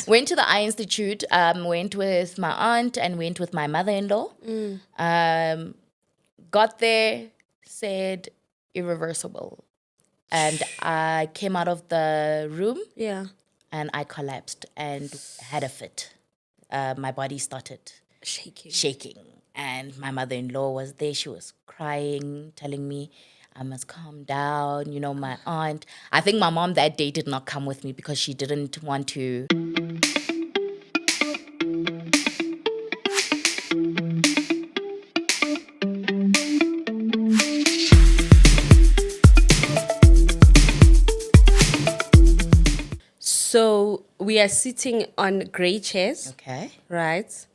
Went to the Eye Institute, went with my aunt and went with my mother-in-law. Got there, said irreversible. And I came out of the room and I collapsed and had a fit. My body started shaking. And my mother-in-law was there. She was crying, telling me I must calm down. You know, my aunt. I think my mom that day did not come with me because she didn't want to. So we are sitting on grey chairs. Okay. Right.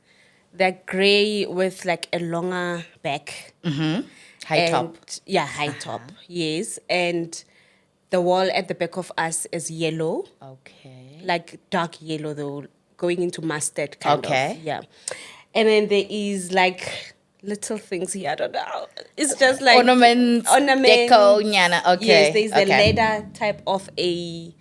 They're grey with like a longer back. High top. Yeah, high top. Yes. And the wall at the back of us is yellow. Okay. Like dark yellow though, going into mustard kind of. Okay. Yeah. And then there is like little things here. I don't know. It's just like Ornaments. Deco, nyana. Okay. Yes, there's a okay. leather type of a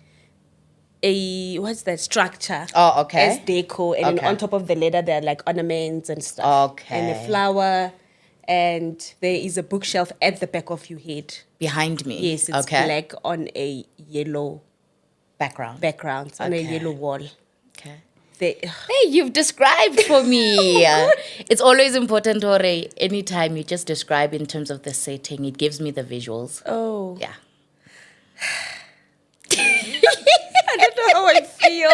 what's that structure? Oh, okay. As deco, and then on top of the leather there are like ornaments and stuff. Okay. And a flower, and there is a bookshelf at the back of your head. Behind me. Yes, it's black on a yellow background on a yellow wall. Okay. Hey, you've described for me. It's always important, Ore, anytime you just describe in terms of the setting, it gives me the visuals. Oh. Yeah. I don't know how I feel.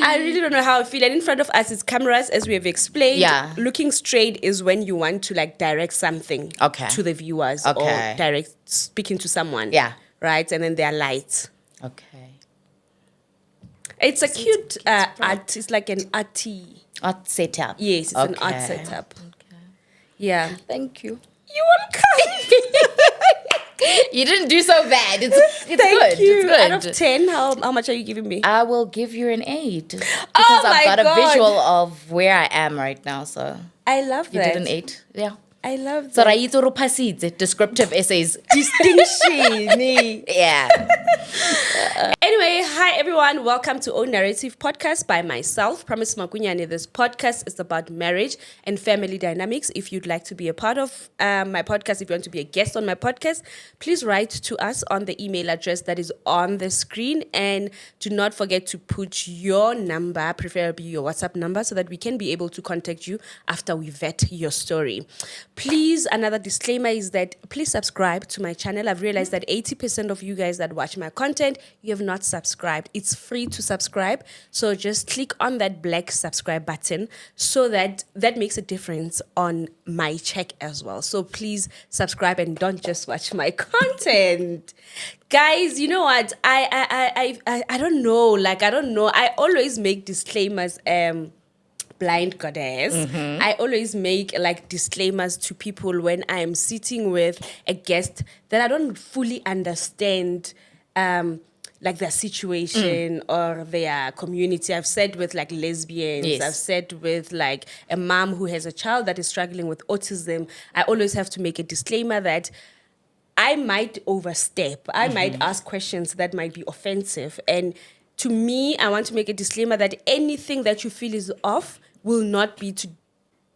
I really don't know how I feel. And in front of us is cameras, as we have explained. Yeah. Looking straight is when you want to like direct something to the viewers or direct speaking to someone. Yeah. Right? And then there are lights. Okay. It's a cute art. It's like an art setup. Yes, it's an art setup. Okay. Yeah. Thank you. You're welcome. You didn't do so bad. It's Thank good. you. It's good. Out of 10, how much are you giving me? I will give you an 8 because Oh I've got God. a visual of where I am right now. So I love you that. did an 8. Yeah. I love So that. descriptive essays. Distinction. Yeah. Anyway, hi everyone. Welcome to Own Narrative Podcast by myself, Promise Makunyane. This podcast is about marriage and family dynamics. If you'd like to be a part of my podcast, if you want to be a guest on my podcast, please write to us on the email address that is on the screen. And do not forget to put your number, preferably your WhatsApp number, so that we can be able to contact you after we vet your story. Please, another disclaimer is that please subscribe to my channel. I've realized that 80% of you guys that watch my content, you have not subscribed. It's free to subscribe. So just click on that black subscribe button so that makes a difference on my check as well. So please subscribe and don't just watch my content. Guys, you know what? I don't know. I don't know. I always make disclaimers. Blind goddess. I always make like disclaimers to people when I am sitting with a guest that I don't fully understand like their situation or their community. I've said with like lesbians, Yes. I've said with like a mom who has a child that is struggling with autism. I always have to make a disclaimer that I might overstep. I might ask questions that might be offensive. And to me, I want to make a disclaimer that anything that you feel is off will not be to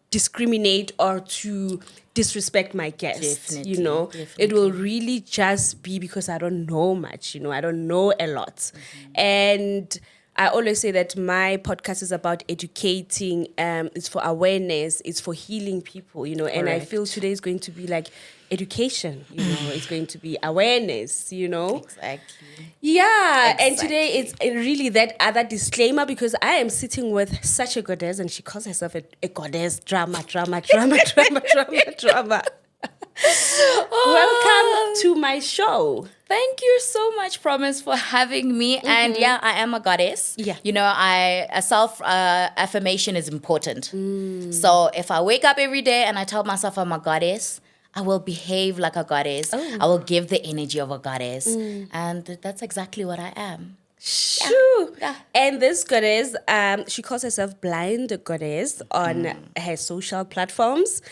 discriminate or to disrespect my guests. Definitely. It will really just be because I don't know much. I don't know a lot. And I always say that my podcast is about educating. It's for awareness. It's for healing people. And I feel today is going to be like education. It's going to be awareness. Exactly. Yeah, Exactly. and today it's really that other disclaimer because I am sitting with such a goddess and she calls herself a goddess. Drama. Welcome to my show. Thank you so much, Promise, for having me. And yeah, I am a goddess. Yeah. A self affirmation is important. So if I wake up every day and I tell myself I'm a goddess, I will behave like a goddess. I will give the energy of a goddess. And that's exactly what I am. Shoo. Yeah. And this goddess, she calls herself Blind Goddess on her social platforms.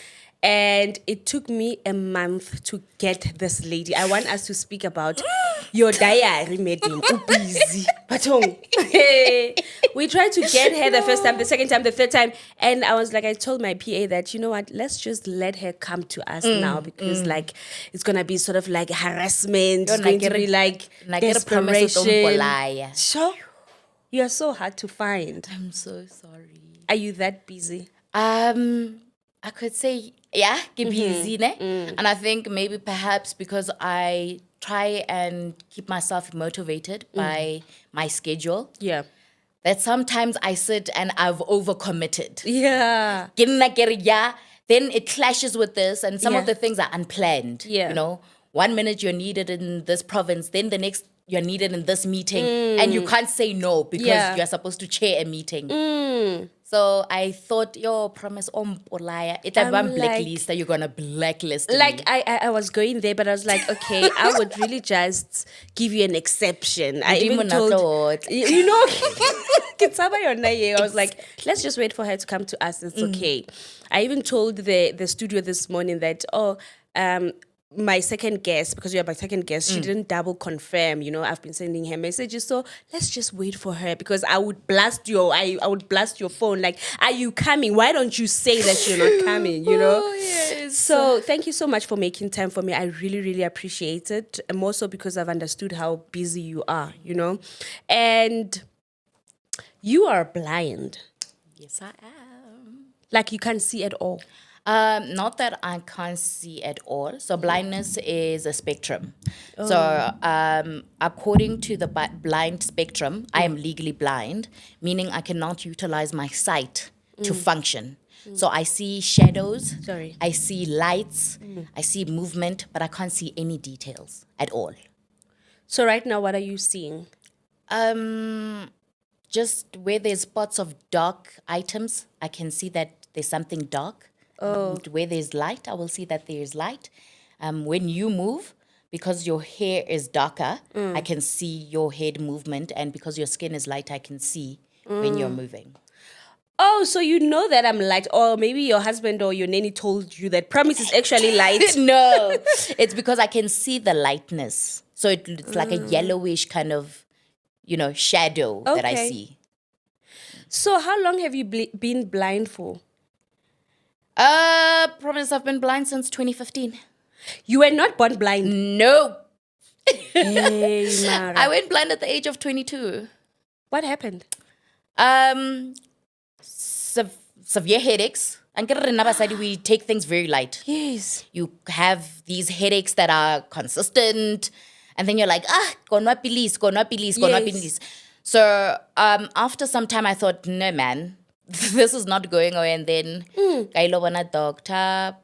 And it took me a month to get this lady. I want us to speak about your diary, madam. Busy. We tried to get her the first time, the second time, the third time. And I was like, I told my PA that, you know what, let's just let her come to us now because like it's going to be sort of like harassment. It's going to be like desperation. Sure. You're so hard to find. I'm so sorry. Are you that busy? I could say, yeah, get busy, ne? And I think maybe perhaps because I try and keep myself motivated by my schedule. Yeah. That sometimes I sit and I've overcommitted. Yeah. Then it clashes with this, and some of the things are unplanned. Yeah. You know, 1 minute you're needed in this province, then the next you're needed in this meeting, and you can't say no because you're supposed to chair a meeting. So I thought, promise Polaya, it's a one blacklist that you're gonna blacklist me. Like I was going there, but I was like, okay, I would really just give you an exception. I even told you know, I was like, let's just wait for her to come to us. It's okay. I even told the studio this morning that my second guest, because you're my second guest, she didn't double confirm. You know, I've been sending her messages, so let's just wait for her because I would blast I would blast your phone. Like, are you coming? Why don't you say that you're not coming? You know. Oh, yes. So thank you so much for making time for me. I really, really appreciate it, and more so because I've understood how busy you are. You know, and you are blind. Yes, I am. Like you can't see at all. Not that I can't see at all. So blindness is a spectrum. So according to the blind spectrum, I am legally blind, meaning I cannot utilize my sight to function. So I see shadows, I see lights, I see movement, but I can't see any details at all. So right now, what are you seeing? Just where there's spots of dark items, I can see that there's something dark. Where there's light, I will see that there is light. When you move, because your hair is darker, I can see your head movement. And because your skin is light, I can see when you're moving. Oh, so you know that I'm light. Or maybe your husband or your nanny told you that Promise is actually light. No, it's because I can see the lightness. So it's like a yellowish kind of, shadow that I see. So how long have you been blind for? Promise, I've been blind since 2015. You were not born blind? No. Hey, Mara. I went blind at the age of 22. What happened? Severe headaches. And we take things very light. Yes. You have these headaches that are consistent, and then you're like, konwa pilis. So after some time, I thought, no, man, this is not going away. And then kailobana doctor,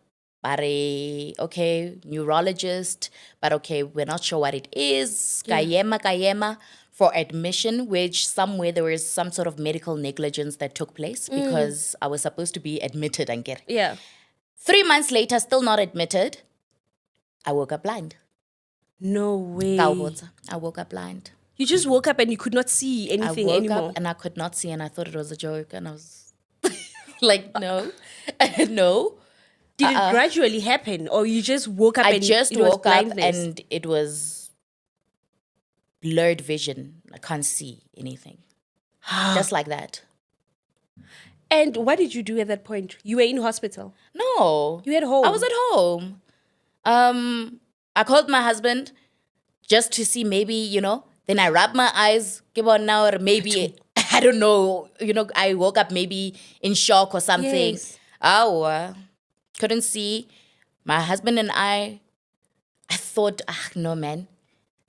okay, neurologist, but okay, we're not sure what it is. Kayema for admission, which somewhere there was some sort of medical negligence that took place because I was supposed to be admitted and get. Yeah. 3 months later, still not admitted. I woke up blind. No way. I woke up blind. You just woke up and you could not see anything anymore. I woke up and I could not see, and I thought it was a joke, and I was like, no, no. Did it gradually happen, or you just woke up I and just it was woke up blindness? and it was blurred vision. I can't see anything. Just like that. And what did you do at that point? You were in hospital? No. You were at home? I was at home. I called my husband just to see maybe, then I rubbed my eyes, give on now, or maybe, I don't know, I woke up maybe in shock or something. Yes. Couldn't see. My husband and I thought, no, man,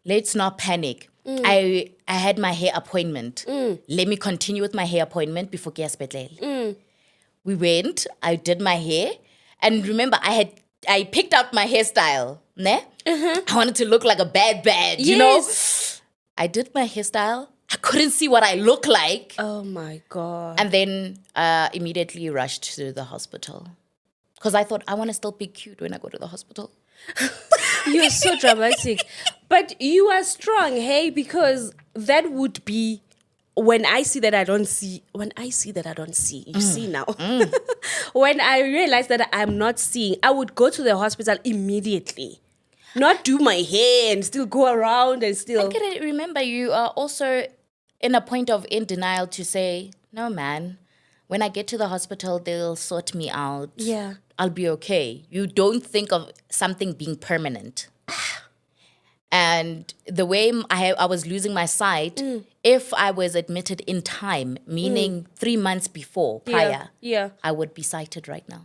let's not panic. I had my hair appointment. Let me continue with my hair appointment before Kiaspetlele. We went, I did my hair, and remember, I picked out my hairstyle. Ne? I wanted to look like a bad, you know? I did my hairstyle. I couldn't see what I look like. Oh my God. And then immediately rushed to the hospital. Because I thought, I want to still be cute when I go to the hospital. You're so dramatic. But you are strong, hey? Because that would be when I see that I don't see, you see now. When I realize that I'm not seeing, I would go to the hospital immediately. Not do my hair and still go around and still. I can remember you are also in a point of in denial to say, no, man, when I get to the hospital, they'll sort me out. Yeah. I'll be okay. You don't think of something being permanent. And the way I was losing my sight, if I was admitted in time, meaning 3 months before, prior, I would be sighted right now.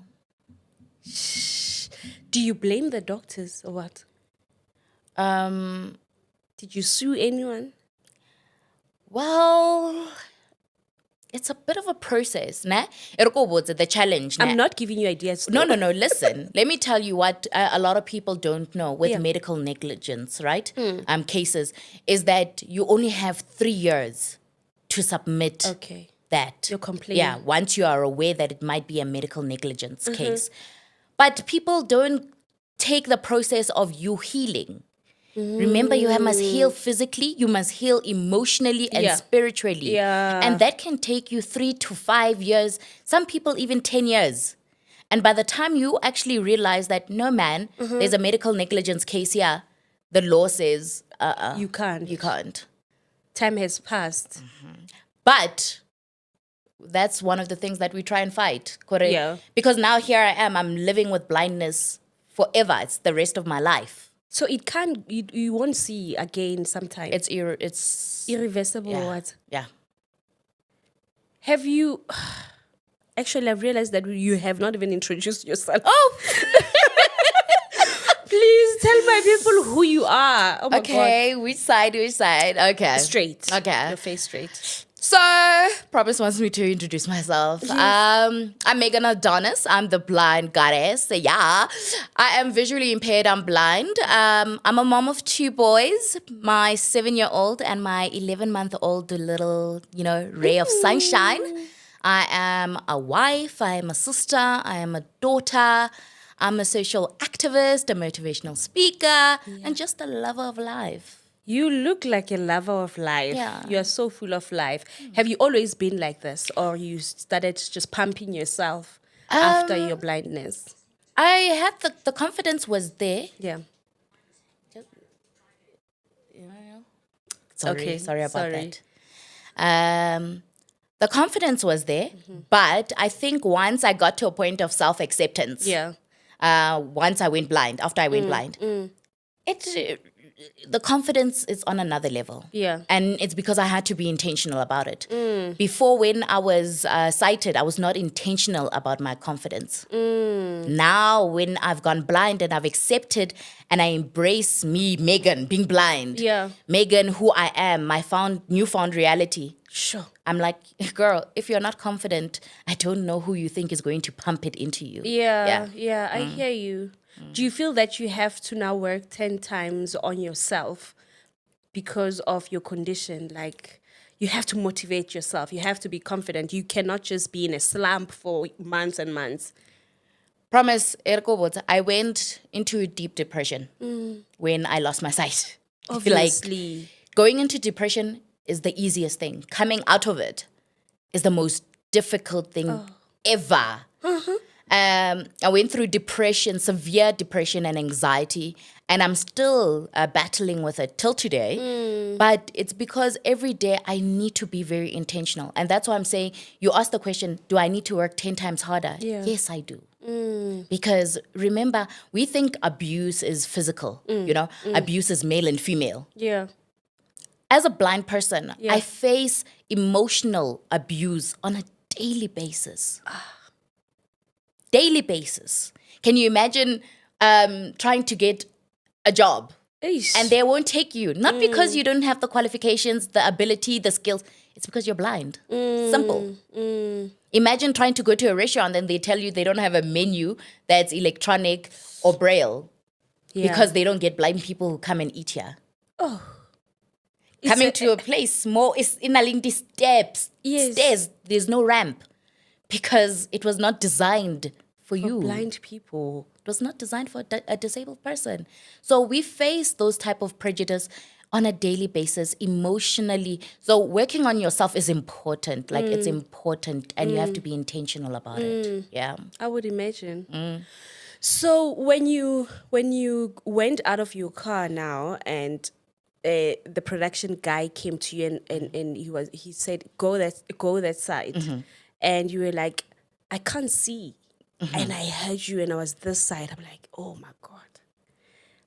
Do you blame the doctors or what? Did you sue anyone? Well, it's a bit of a process, ne? The challenge. I'm not giving you ideas. No. Listen, let me tell you what a lot of people don't know with medical negligence, right? Cases, is that you only have 3 years to submit that. Your complaint. Yeah, once you are aware that it might be a medical negligence case. But people don't take the process of you healing. Remember, you must heal physically, you must heal emotionally and spiritually. Yeah. And that can take you 3 to 5 years, some people even 10 years. And by the time you actually realize that, no, man, there's a medical negligence case here, the law says, you can't. You can't. Time has passed. But that's one of the things that we try and fight, correct? Yeah. Because now here I am, I'm living with blindness forever. It's the rest of my life. So it can't, you won't see again sometime. It's irreversible yeah. or what? Yeah. Have you, actually I've realized that you have not even introduced yourself. Oh! Please tell my people who you are. Oh my God. Okay, which side? Okay. Straight. Okay. Your face straight. So, Promise wants me to introduce myself. I'm Meagan ON. I'm the blind goddess. Yeah, I am visually impaired. I'm blind. I'm a mom of 2 boys, my 7-year-old and my 11-month-old little, ray of sunshine. I am a wife. I am a sister. I am a daughter. I'm a social activist, a motivational speaker, and just a lover of life. You look like a lover of life. Yeah. You are so full of life. Have you always been like this, or you started just pumping yourself after your blindness? I had the confidence was there. Yeah. Sorry about that. The confidence was there, but I think once I got to a point of self-acceptance, once I went blind, after I went blind, the confidence is on another level. Yeah. And it's because I had to be intentional about it. Before, when I was sighted, I was not intentional about my confidence. Now, when I've gone blind and I've accepted and I embrace me, Meagan, being blind, Meagan, who I am, my newfound reality. Sure. I'm like, girl, if you're not confident, I don't know who you think is going to pump it into you. Yeah, I hear you. Do you feel that you have to now work 10 times on yourself because of your condition? Like, you have to motivate yourself. You have to be confident. You cannot just be in a slump for months and months. Promise, I went into a deep depression when I lost my sight. Obviously. Like, going into depression is the easiest thing. Coming out of it is the most difficult thing ever. I went through depression, severe depression and anxiety, and I'm still battling with it till today. But it's because every day I need to be very intentional. And that's why I'm saying, you asked the question, do I need to work 10 times harder? Yeah. Yes, I do. Because remember, we think abuse is physical, abuse is male and female. Yeah. As a blind person, I face emotional abuse on a daily basis. Daily basis. Can you imagine trying to get a job and they won't take you? Not because you don't have the qualifications, the ability, the skills. It's because you're blind. Simple. Imagine trying to go to a restaurant and they tell you they don't have a menu that's electronic or braille because they don't get blind people who come and eat here. Coming to a place, it's in the steps. Stairs. There's no ramp because it was not designed for you. Blind people. It was not designed for a disabled person. So we face those type of prejudice on a daily basis, emotionally. So working on yourself is important. Like it's important, and you have to be intentional about it. Yeah. I would imagine. So when you went out of your car now and the production guy came to you and he said go that side, and you were like, I can't see, and I heard you and I was this side. I'm like, oh my god.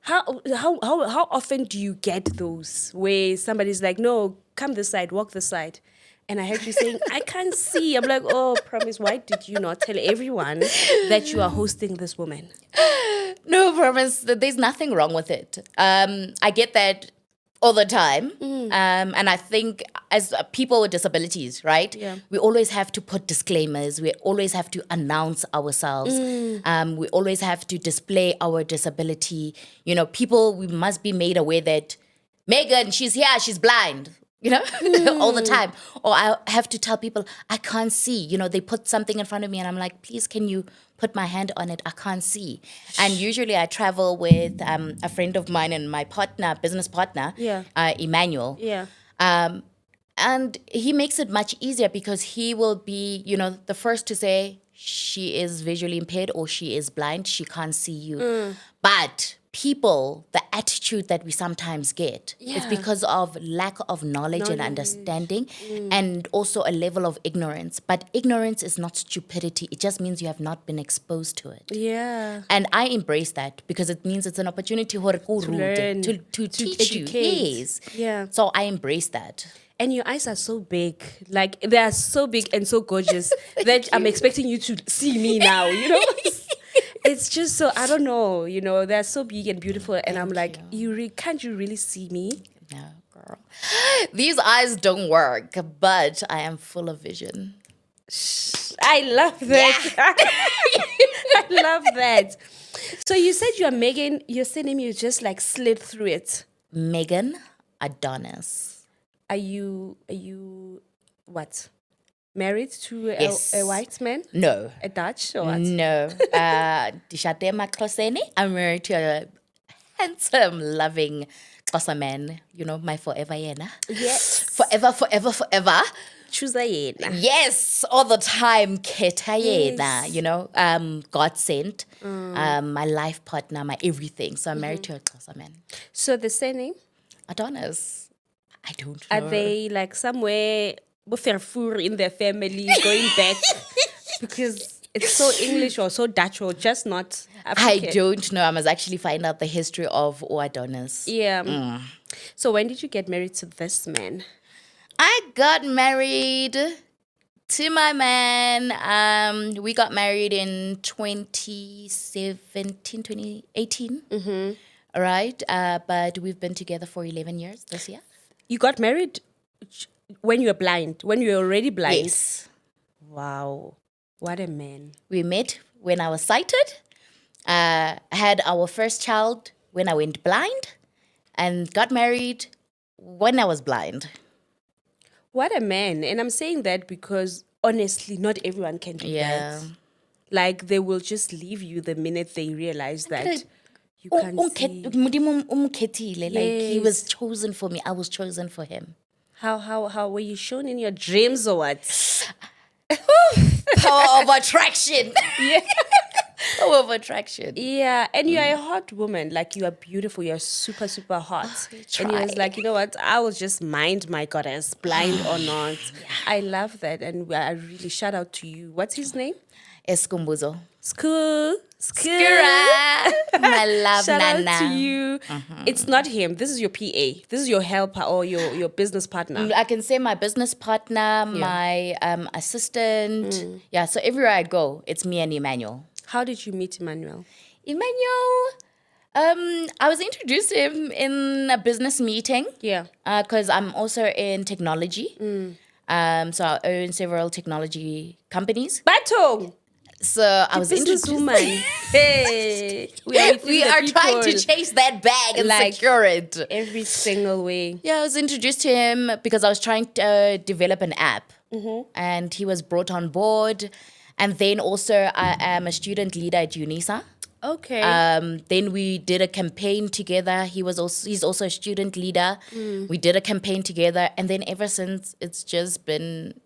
How often do you get those where somebody's like, no, come this side, walk this side? And I heard you saying, I can't see. I'm like, oh, Promise, why did you not tell everyone that you are hosting this woman? No, Promise, there's nothing wrong with it. I get that all the time. And I think as people with disabilities, right? Yeah. We always have to put disclaimers. We always have to announce ourselves. We always have to display our disability. You know, we must be made aware that Meagan, she's here, she's blind. You know, all the time. Or I have to tell people, I can't see. You know, they put something in front of me and I'm like, please, can you put my hand on it? I can't see. And usually I travel with a friend of mine and my business partner, Emmanuel. Yeah. And he makes it much easier because he will be, you know, the first to say she is visually impaired or she is blind, she can't see you. But people, the attitude that we sometimes get, it's because of lack of knowledge and understanding and also a level of ignorance. But ignorance is not stupidity. It just means you have not been exposed to it. Yeah. And I embrace that because it means it's an opportunity to learn, to teach you. educate. Yes. Yeah. So I embrace that. And your eyes are so big. Like, they are so big and so gorgeous that I'm expecting you to see me now, you know? It's just so, I don't know, you know, they're so big and beautiful. And I'm like, can't you really see me? No, girl. These eyes don't work, but I am full of vision. I love that. I love that. So you said you're Meagan, your surname, you just like slid through it. Meagan Adonis. Are you what? Married to Yes. a white man? No. A Dutch or what? No. Dishate Makloseni. I'm married to a handsome, loving Xhosa man. You know, my forever yena. Yes. Forever, forever, forever. Choose a yena. Yes, all the time. Keta yena, you know, God sent. My life partner, my everything. So I'm married to a Xhosa man. So the surname? Adonis. I don't know. Are they like somewhere in their family going back? Because it's so English or so Dutch or just not African. I don't know. I must actually find out the history of Adonis. Yeah. So when did you get married to this man? I got married to my man. We got married in 2017, 2018. All right. But we've been together for 11 years this year. You got married when you were blind, when you were already blind? Yes. Wow. What a man. We met when I was sighted. Had our first child when I went blind. And got married when I was blind. What a man. And I'm saying that because, honestly, not everyone can do that. Like, they will just leave you the minute they realize that you can't see. Like, he was chosen for me. I was chosen for him. How were you shown in your dreams or what? Power of attraction. Yeah. Power of attraction. Yeah, and you are a hot woman. Like, you are beautiful. You are super, super hot. And you was like, you know what? I will just mind my goddess, blind or not. I love that. And I really shout out to you. What's his name? Eskumbuzo. Skura. My love, Shout Nana. out to you. It's not him. This is your PA. This is your helper or your business partner. I can say my business partner, my assistant. Yeah, so everywhere I go, it's me and Emmanuel. How did you meet Emmanuel? Emmanuel, I was introduced to him in a business meeting. Yeah. Because I'm also in technology. So I own several technology companies. Batong! So I was introduced. Woman. Hey, we are trying to chase that bag and secure it every single way. Yeah, I was introduced to him because I was trying to develop an app, and he was brought on board. And then also I am a student leader at UNISA. Okay. Then we did a campaign together. He's also a student leader. We did a campaign together, and then ever since it's just been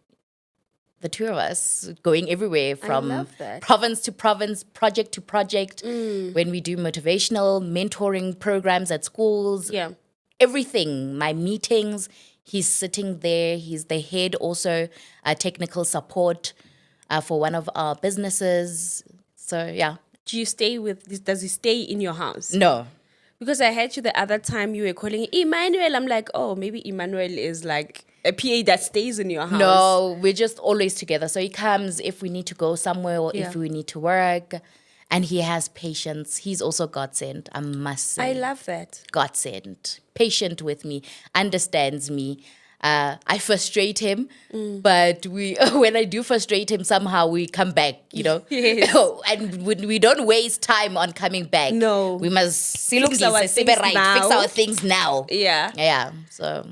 the two of us going everywhere from province to province, project to project. When we do motivational mentoring programs at schools, everything, my meetings, he's sitting there. He's the head also, technical support for one of our businesses. So, yeah. Does he stay in your house? No. Because I heard you the other time you were calling Emmanuel. I'm like, oh, maybe Emmanuel is like a PA that stays in your house. No, we're just always together. So he comes if we need to go somewhere or if we need to work. And he has patience. He's also God sent, I must say. I love that. God sent. Patient with me, understands me. I frustrate him, but when I do frustrate him, somehow we come back, Yes. And we don't waste time on coming back. No. We must Fix our things now. fix our things now. Yeah. Yeah. So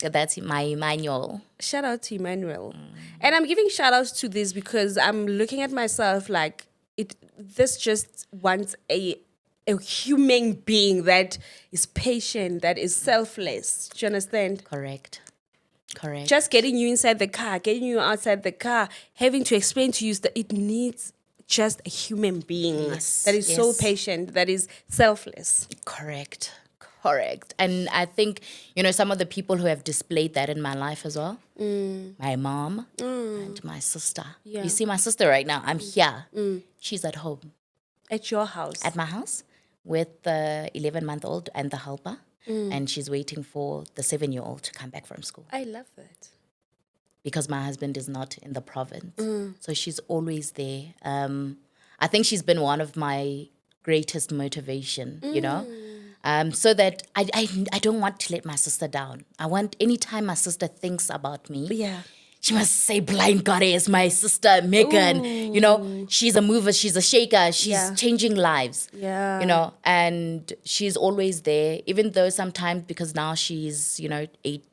that's my Emmanuel. Shout out to Emmanuel. And I'm giving shout outs to this because I'm looking at myself like this just wants a human being that is patient, that is selfless. Do you understand? Correct. Just getting you inside the car, getting you outside the car, having to explain to you that it needs just a human being that is so patient, that is selfless. Correct. And I think, some of the people who have displayed that in my life as well, my mom and my sister. Yeah. You see my sister right now, I'm here. She's at home. At your house? At my house with the 11-month-old and the helper. And she's waiting for the 7-year-old to come back from school. I love that. Because my husband is not in the province. So she's always there. I think she's been one of my greatest motivation, so that I don't want to let my sister down. I want, anytime my sister thinks about me, she must say, blind goddess, my sister, Meagan. She's a mover, she's a shaker, she's changing lives. And she's always there, even though sometimes, because now she's,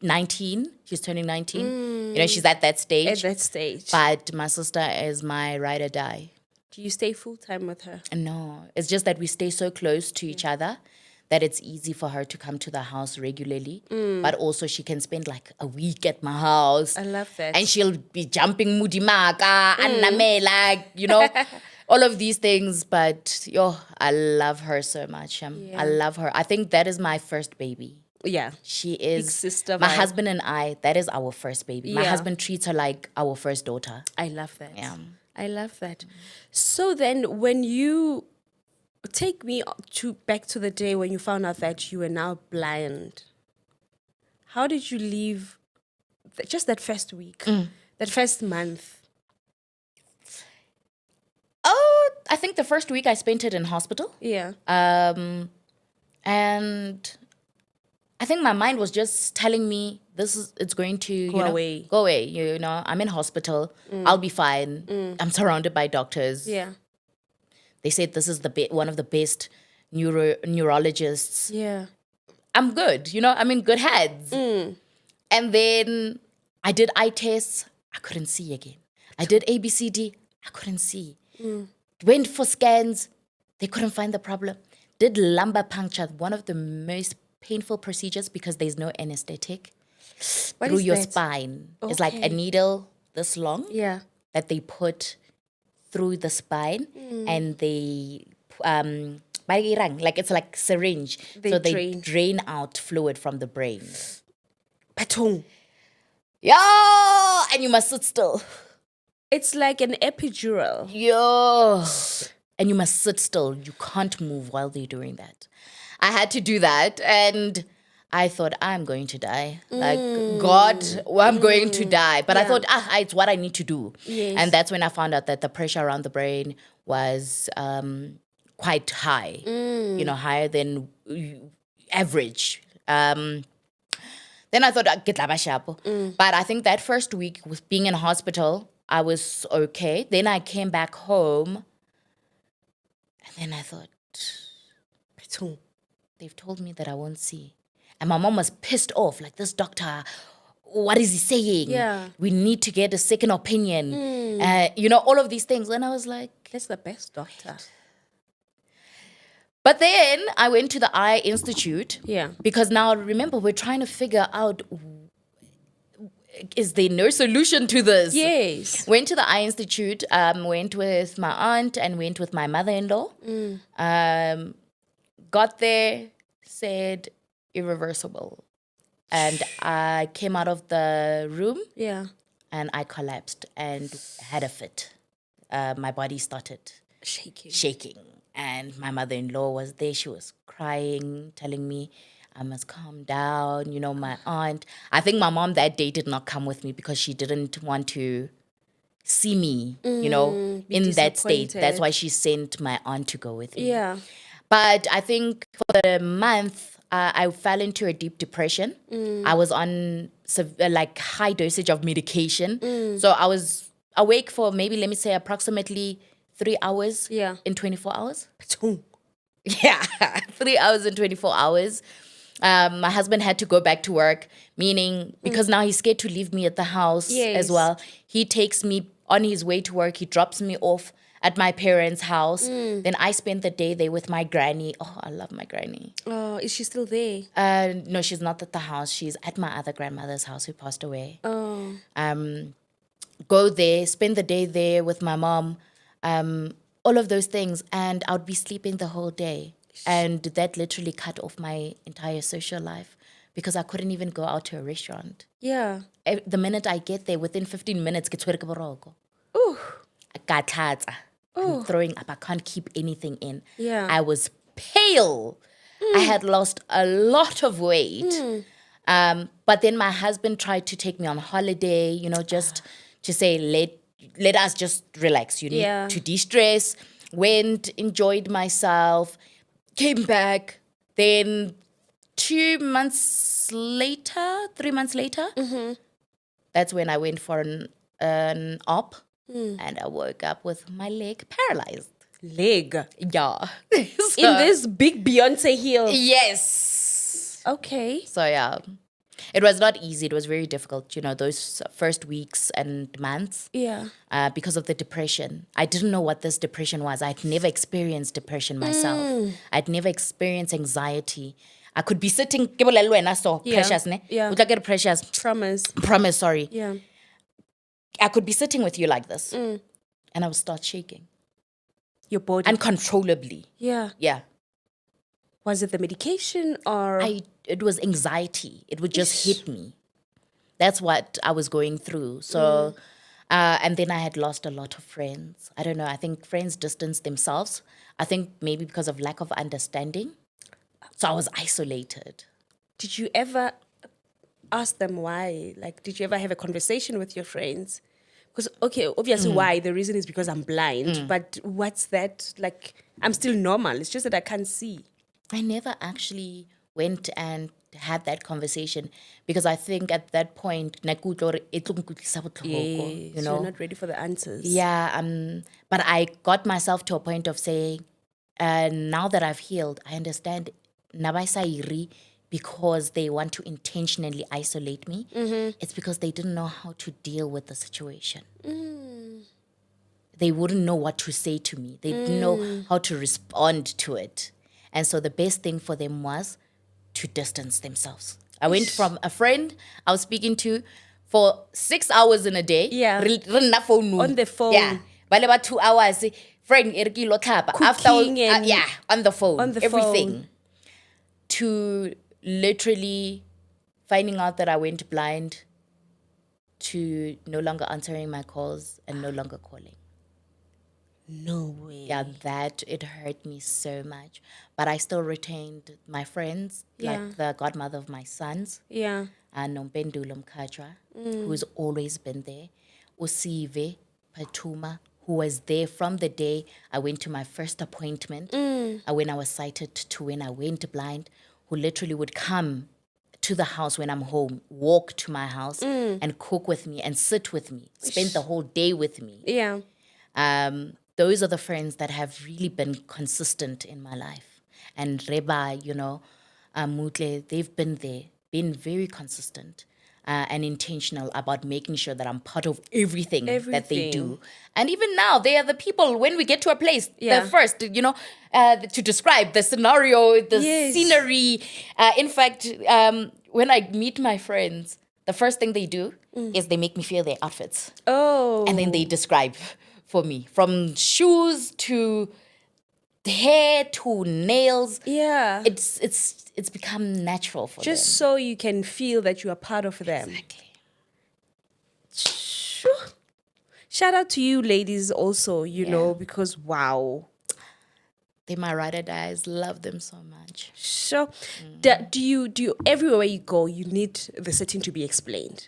19, she's turning 19. She's at that stage. But my sister is my ride or die. Do you stay full-time with her? No, it's just that we stay so close to each other that it's easy for her to come to the house regularly. But also she can spend like a week at my house. I love that. And she'll be jumping mudimaka, anname, all of these things. But I love her so much. I love her. I think that is my first baby. Yeah. She is big sister. My husband and I, that is our first baby. My husband treats her like our first daughter. I love that. Yeah. I love that. So then when you take me back to the day when you found out that you were now blind, how did you leave just that first week, that first month? Oh, I think the first week I spent it in hospital. Yeah. And I think my mind was just telling me it's going to go away. Go away. I'm in hospital. I'll be fine. I'm surrounded by doctors. Yeah. They said this is one of the best neurologists. Yeah. I'm good. I'm in good hands. And then I did eye tests. I couldn't see again. I did ABCD. I couldn't see. Went for scans. They couldn't find the problem. Did lumbar puncture, one of the most painful procedures because there's no anesthetic. Through your spine. Okay. It's like a needle this long that they put through the spine and they like it's like syringe. They drain out fluid from the brain. Patong. Yeah, and you must sit still. It's like an epidural. Yeah. And you must sit still. You can't move while they're doing that. I had to do that and I thought, I'm going to die. Like, God, I'm going to die. But I thought, it's what I need to do. Yes. And that's when I found out that the pressure around the brain was quite high, higher than average. Then I thought, but I think that first week with being in hospital, I was okay. Then I came back home. And then I thought, they've told me that I won't see. And my mom was pissed off, like, this doctor, what is he saying? Yeah. We need to get a second opinion. All of these things. And I was like... That's the best doctor. But then I went to the Eye Institute. Yeah. Because now, remember, we're trying to figure out, is there no solution to this? Yes. Went to the Eye Institute, went with my aunt and went with my mother-in-law. Got there, said irreversible. And I came out of the room. Yeah. And I collapsed and had a fit. My body started shaking. And my mother-in-law was there. She was crying, telling me I must calm down. You know, my aunt. I think my mom that day did not come with me because she didn't want to see me, you know, in that state. That's why she sent my aunt to go with me. Yeah. But I think for a month, I fell into a deep depression. I was on like high dosage of medication. So I was awake for maybe, let me say, approximately 3 hours in 24 hours. Yeah, 3 hours in 24 hours. My husband had to go back to work, meaning because now he's scared to leave me at the house as well. He takes me on his way to work. He drops me off at my parents' house. Then I spent the day there with my granny. Oh, I love my granny. Oh, is she still there? No, she's not at the house. She's at my other grandmother's house who passed away. Oh. Go there, spend the day there with my mom, all of those things. And I would be sleeping the whole day. And that literally cut off my entire social life because I couldn't even go out to a restaurant. Yeah. The minute I get there, within 15 minutes, Ooh. I'm throwing up. I can't keep anything in. Yeah. I was pale. I had lost a lot of weight. But then my husband tried to take me on holiday, you know, just to say, let us just relax. You need to de-stress. Went, enjoyed myself, came back. Then 3 months later, that's when I went for an op. And I woke up with my leg paralyzed. Leg? Yeah. In this big Beyonce heel? Yes. Okay. So, yeah. It was not easy. It was very difficult, you know, those first weeks and months. Yeah. Because of the depression. I didn't know what this depression was. I'd never experienced depression myself. I'd never experienced anxiety. I could be sitting, precious, ne? Yeah. Precious. Promise, sorry. Yeah. I could be sitting with you like this. And I would start shaking. Your body? Uncontrollably. Yeah. Yeah. Was it the medication or? It was anxiety. It would just hit me. That's what I was going through. So, and then I had lost a lot of friends. I don't know. I think friends distanced themselves. I think maybe because of lack of understanding. So I was isolated. Did you ever ask them why? Like, did you ever have a conversation with your friends? Because, okay, obviously why? The reason is because I'm blind. But what's that? Like, I'm still normal. It's just that I can't see. I never actually went and had that conversation because I think at that point, you know, you're not ready for the answers. Yeah, but I got myself to a point of saying, now that I've healed, I understand Nabai because they want to intentionally isolate me. It's because they didn't know how to deal with the situation. They wouldn't know what to say to me. They didn't know how to respond to it. And so the best thing for them was to distance themselves. I went from a friend I was speaking to for 6 hours in a day. Yeah. On the phone. Yeah. But about 2 hours, friend, after on the phone. On the everything. phone. To literally finding out that I went blind, to no longer answering my calls and no longer calling. No way. Yeah, that it hurt me so much. But I still retained my friends, like the godmother of my sons. Yeah. And Nompendulo Mkajwa, who's always been there. Usive Patuma, who was there from the day I went to my first appointment, when I was sighted to when I went blind, who literally would come to the house when I'm home, walk to my house and cook with me and sit with me, spend the whole day with me. Yeah. Those are the friends that have really been consistent in my life. And Reba, you know, Mutle, they've been there, been very consistent. and intentional about making sure that I'm part of everything that they do. Everything. And even now, they are the people, when we get to a place, Yeah. the first, to describe the scenario, the Yes. scenery. In fact, when I meet my friends, the first thing they do is they make me feel their outfits. Oh. And then they describe for me, from shoes to hair to nails. Yeah. It's become natural for Just them. so you can feel that you are part of them. Exactly. Sure. Shout out to you ladies also, you know, because wow. They're my ride or dies. Love them so much. Sure. Do you everywhere you go, you need the setting to be explained?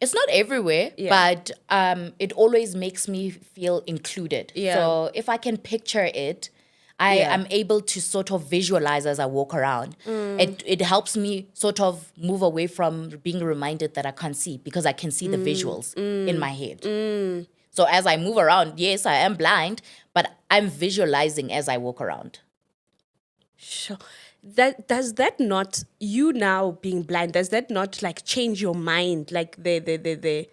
It's not everywhere, but it always makes me feel included. Yeah. So if I can picture it, I am able to sort of visualize as I walk around. It helps me sort of move away from being reminded that I can't see, because I can see the visuals in my head. So as I move around, yes, I am blind, but I'm visualizing as I walk around. Sure. Does that not, you now being blind, does that not like change your mind? Like the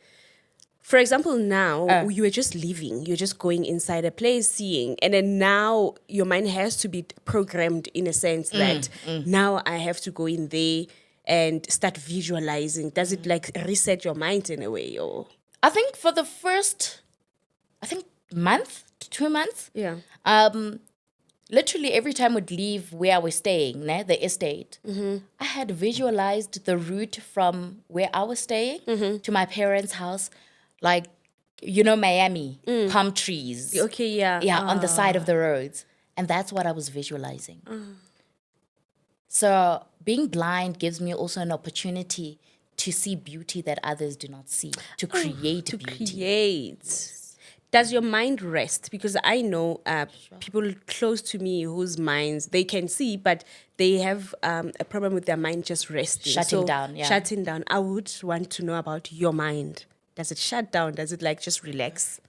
for example, now you are just leaving, you're just going inside a place, seeing, and then now your mind has to be programmed in a sense that now I have to go in there and start visualizing. Does it like reset your mind in a way, or? I think for the first, month to 2 months, Yeah. literally every time we'd leave where I was staying, the estate, I had visualized the route from where I was staying to my parents' house, like, Miami, palm trees. Okay, yeah. Yeah, on the side of the roads. And that's what I was visualizing. So being blind gives me also an opportunity to see beauty that others do not see, to create beauty. Does your mind rest? Because I know people close to me whose minds they can see, but they have a problem with their mind just resting. Shutting down, yeah. Shutting down. I would want to know about your mind. Does it shut down? Does it like just relax?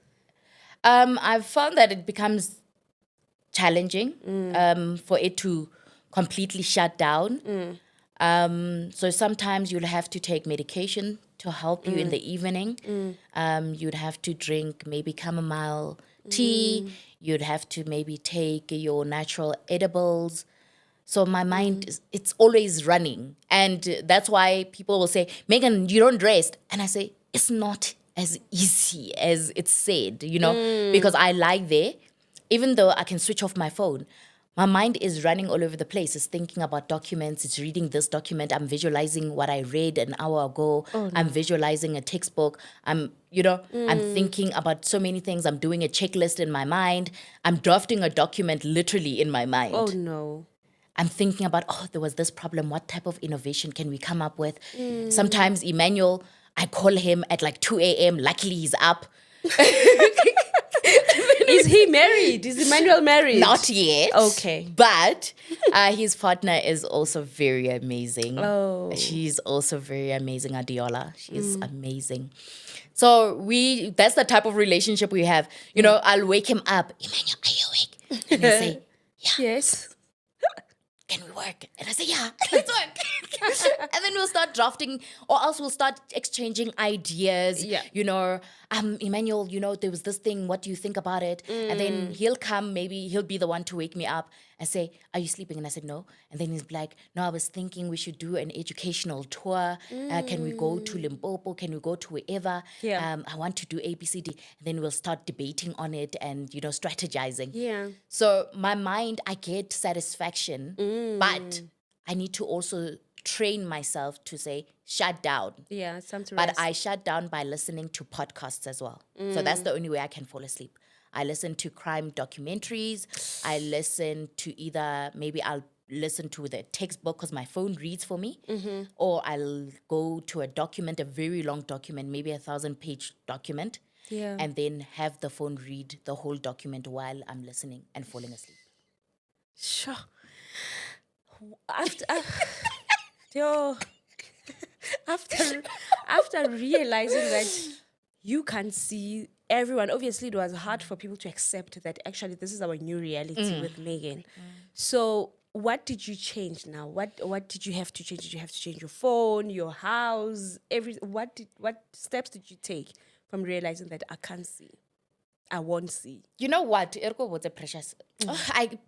I've found that it becomes challenging for it to completely shut down. So sometimes you'll have to take medication to help you in the evening. You'd have to drink maybe chamomile tea. You'd have to maybe take your natural edibles. So my mind, it's always running. And that's why people will say, Meagan, you don't rest. And I say, it's not as easy as it's said, because I lie there. Even though I can switch off my phone, my mind is running all over the place. It's thinking about documents. It's reading this document. I'm visualizing what I read an hour ago. I'm visualizing a textbook. I'm thinking about so many things. I'm doing a checklist in my mind. I'm drafting a document literally in my mind. Oh, no. I'm thinking about, there was this problem. What type of innovation can we come up with? Sometimes Emmanuel, I call him at like 2 a.m. Luckily, he's up. Is he married? Is Emmanuel married? Not yet. Okay. But his partner is also very amazing. Oh. She's also very amazing, Adiola. She's amazing. So that's the type of relationship we have. I'll wake him up. Emmanuel, are you awake? And I say, yeah. Yes. Can we work? And I say, yeah, let's work. And then we'll start drafting, or else we'll start exchanging ideas. Yeah. Emmanuel, there was this thing. What do you think about it? And then he'll come, maybe he'll be the one to wake me up and say, are you sleeping? And I said, no. And then he's like, no, I was thinking we should do an educational tour. Can we go to Limpopo? Can we go to wherever? Yeah. I want to do ABCD. And then we'll start debating on it and, strategizing. Yeah. So my mind, I get satisfaction, but I need to also train myself to say, shut down. Yeah, it's time to But rest. I shut down by listening to podcasts as well. So that's the only way I can fall asleep. I listen to crime documentaries. I listen to maybe I'll listen to the textbook because my phone reads for me. Or I'll go to a document, a very long document, maybe 1,000-page document. Yeah. And then have the phone read the whole document while I'm listening and falling asleep. Sure. After realizing that you can see everyone, obviously it was hard for people to accept that actually this is our new reality with Meagan. So what did you change now? What did you have to change? Did you have to change your phone, your house, what steps did you take from realizing that I can't see? I won't see. You know what? Ergo was a precious.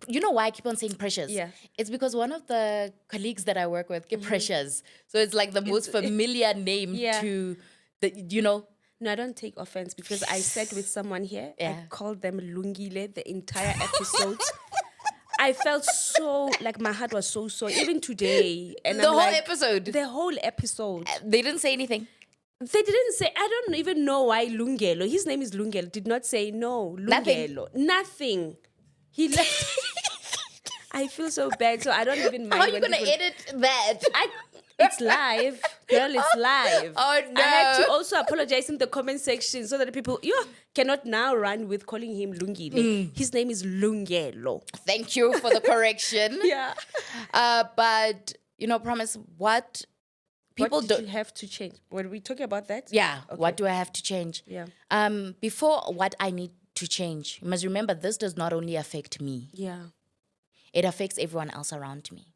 You know why I keep on saying precious? Yeah. It's because one of the colleagues that I work with get precious. So it's like the most familiar name to the. No, I don't take offense because I sat with someone here. Yeah. I called them Lungile the entire episode. I felt so, like my heart was so sore, even today. And The whole episode? The whole episode. They didn't say anything. They didn't say, I don't even know why Lungelo, his name is Lungelo, did not say no, Lungelo. Nothing. He left. I feel so bad, so I don't even mind. How are you going to edit that? It's live. Girl, it's live. Oh, no. I had to also apologize in the comment section so that people cannot now run with calling him Lungile. His name is Lungelo. Thank you for the correction. Yeah. But, promise, what people what did you have to change? Were we talking about that? Yeah. Okay. What do I have to change? Yeah. Before what I need to change, you must remember this does not only affect me. Yeah. It affects everyone else around me.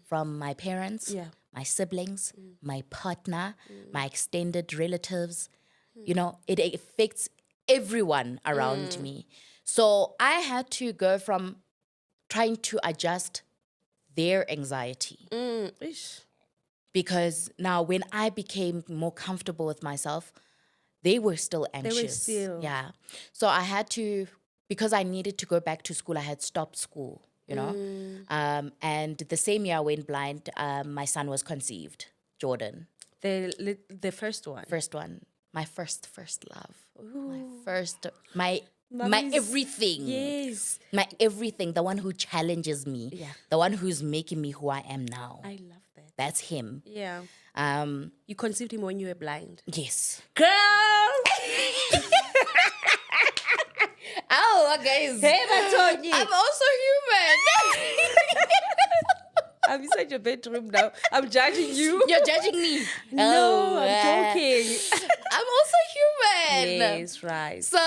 From my parents, my siblings, my partner, my extended relatives. It affects everyone around me. So I had to go from trying to adjust their anxiety. Because now when I became more comfortable with myself, they were still anxious. Yeah. So I had to, because I needed to go back to school, I had stopped school. And the same year I went blind, my son was conceived, Jordan. The first one? First one. My first love. Ooh. My everything. Yes. My everything. The one who challenges me. Yeah. The one who's making me who I am now. I love that. That's him. Yeah. You conceived him when you were blind? Yes. Girl! Oh, guys. Hey, Matoni. I'm also human. I'm inside your bedroom now. I'm judging you. You're judging me. No, I'm joking. I'm also human. Yes, right. So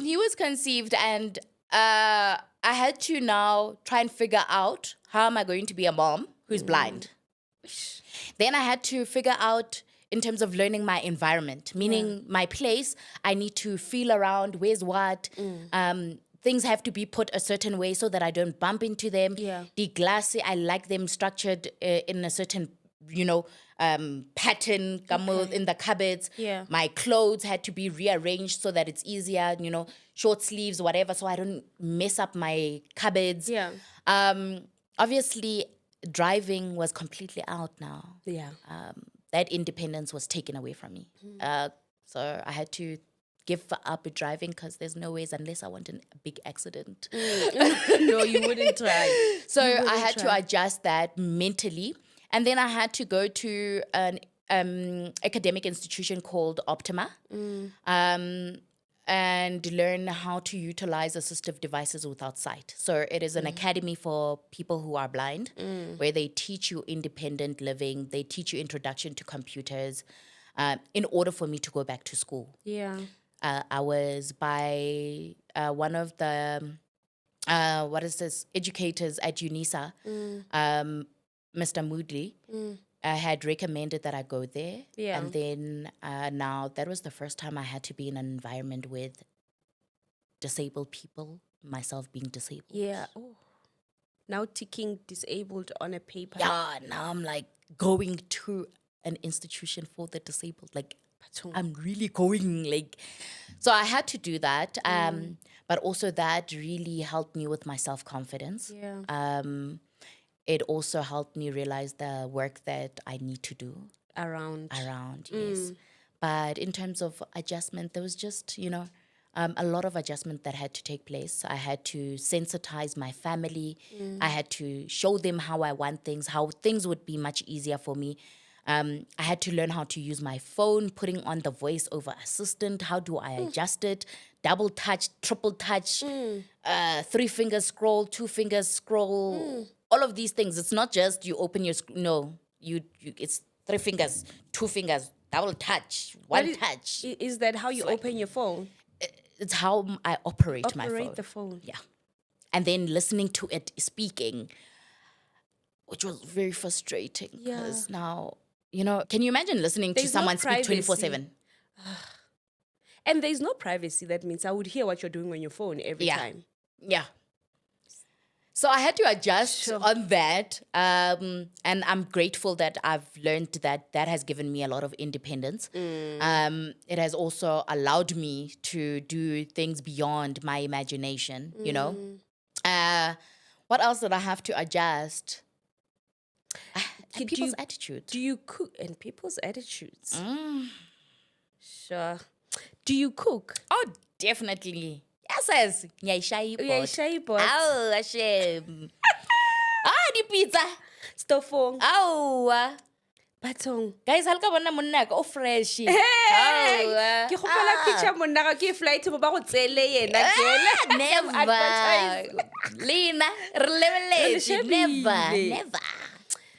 he was conceived and I had to now try and figure out how am I going to be a mom who's blind. Then I had to figure out in terms of learning my environment, meaning my place, I need to feel around, where's what. Things have to be put a certain way so that I don't bump into them. Yeah. The glass, I like them structured in a certain, pattern in the cupboards. Yeah. My clothes had to be rearranged so that it's easier, short sleeves, whatever, so I don't mess up my cupboards. Yeah. Obviously, driving was completely out now. Yeah. That independence was taken away from me. So I had to give up driving because there's no ways unless I want a big accident. No, you wouldn't try. So I had to adjust that mentally. And then I had to go to an academic institution called Optima and learn how to utilize assistive devices without sight. So it is an academy for people who are blind where they teach you independent living. They teach you introduction to computers in order for me to go back to school. Yeah. I was by one of the, educators at UNISA, Mr. Moodley, had recommended that I go there. Yeah. And then now that was the first time I had to be in an environment with disabled people, myself being disabled. Yeah. Oh. Now ticking disabled on a paper. Yeah, now I'm like going to an institution for the disabled. Like, I'm really going, so I had to do that. But also that really helped me with my self-confidence. Yeah. It also helped me realize the work that I need to do. Around, yes. But in terms of adjustment, there was just, a lot of adjustment that had to take place. I had to sensitize my family. I had to show them how I want things, how things would be much easier for me. I had to learn how to use my phone, putting on the voice over assistant. How do I adjust it? Double touch, triple touch, 3 fingers scroll, 2 fingers scroll, all of these things. It's not just you open your it's 3 fingers, 2 fingers, double touch, one touch. Is that how you open your phone? It's how I operate my phone. Operate the phone. Yeah. And then listening to it speaking. which was very frustrating Yeah. because now, can you imagine listening There's to someone no speak privacy. 24/7? And there's no privacy. That means I would hear what you're doing on your phone every time. Yeah. So I had to adjust Sure. on that. And I'm grateful that I've learned that has given me a lot of independence. It has also allowed me to do things beyond my imagination, What else did I have to adjust? People's attitudes. Do you cook? And people's attitudes. Sure. Do you cook? Oh, definitely. Yes. Ngiyayishaya ibhot. Oh, Hashem. Di pizza. Stofong. Oh. Batong. Guys, halka bona monna ka o fresh. Hey! Ke gopola picture monna ga ke flight mo ba go tsele yena jela. Never. Lena, never.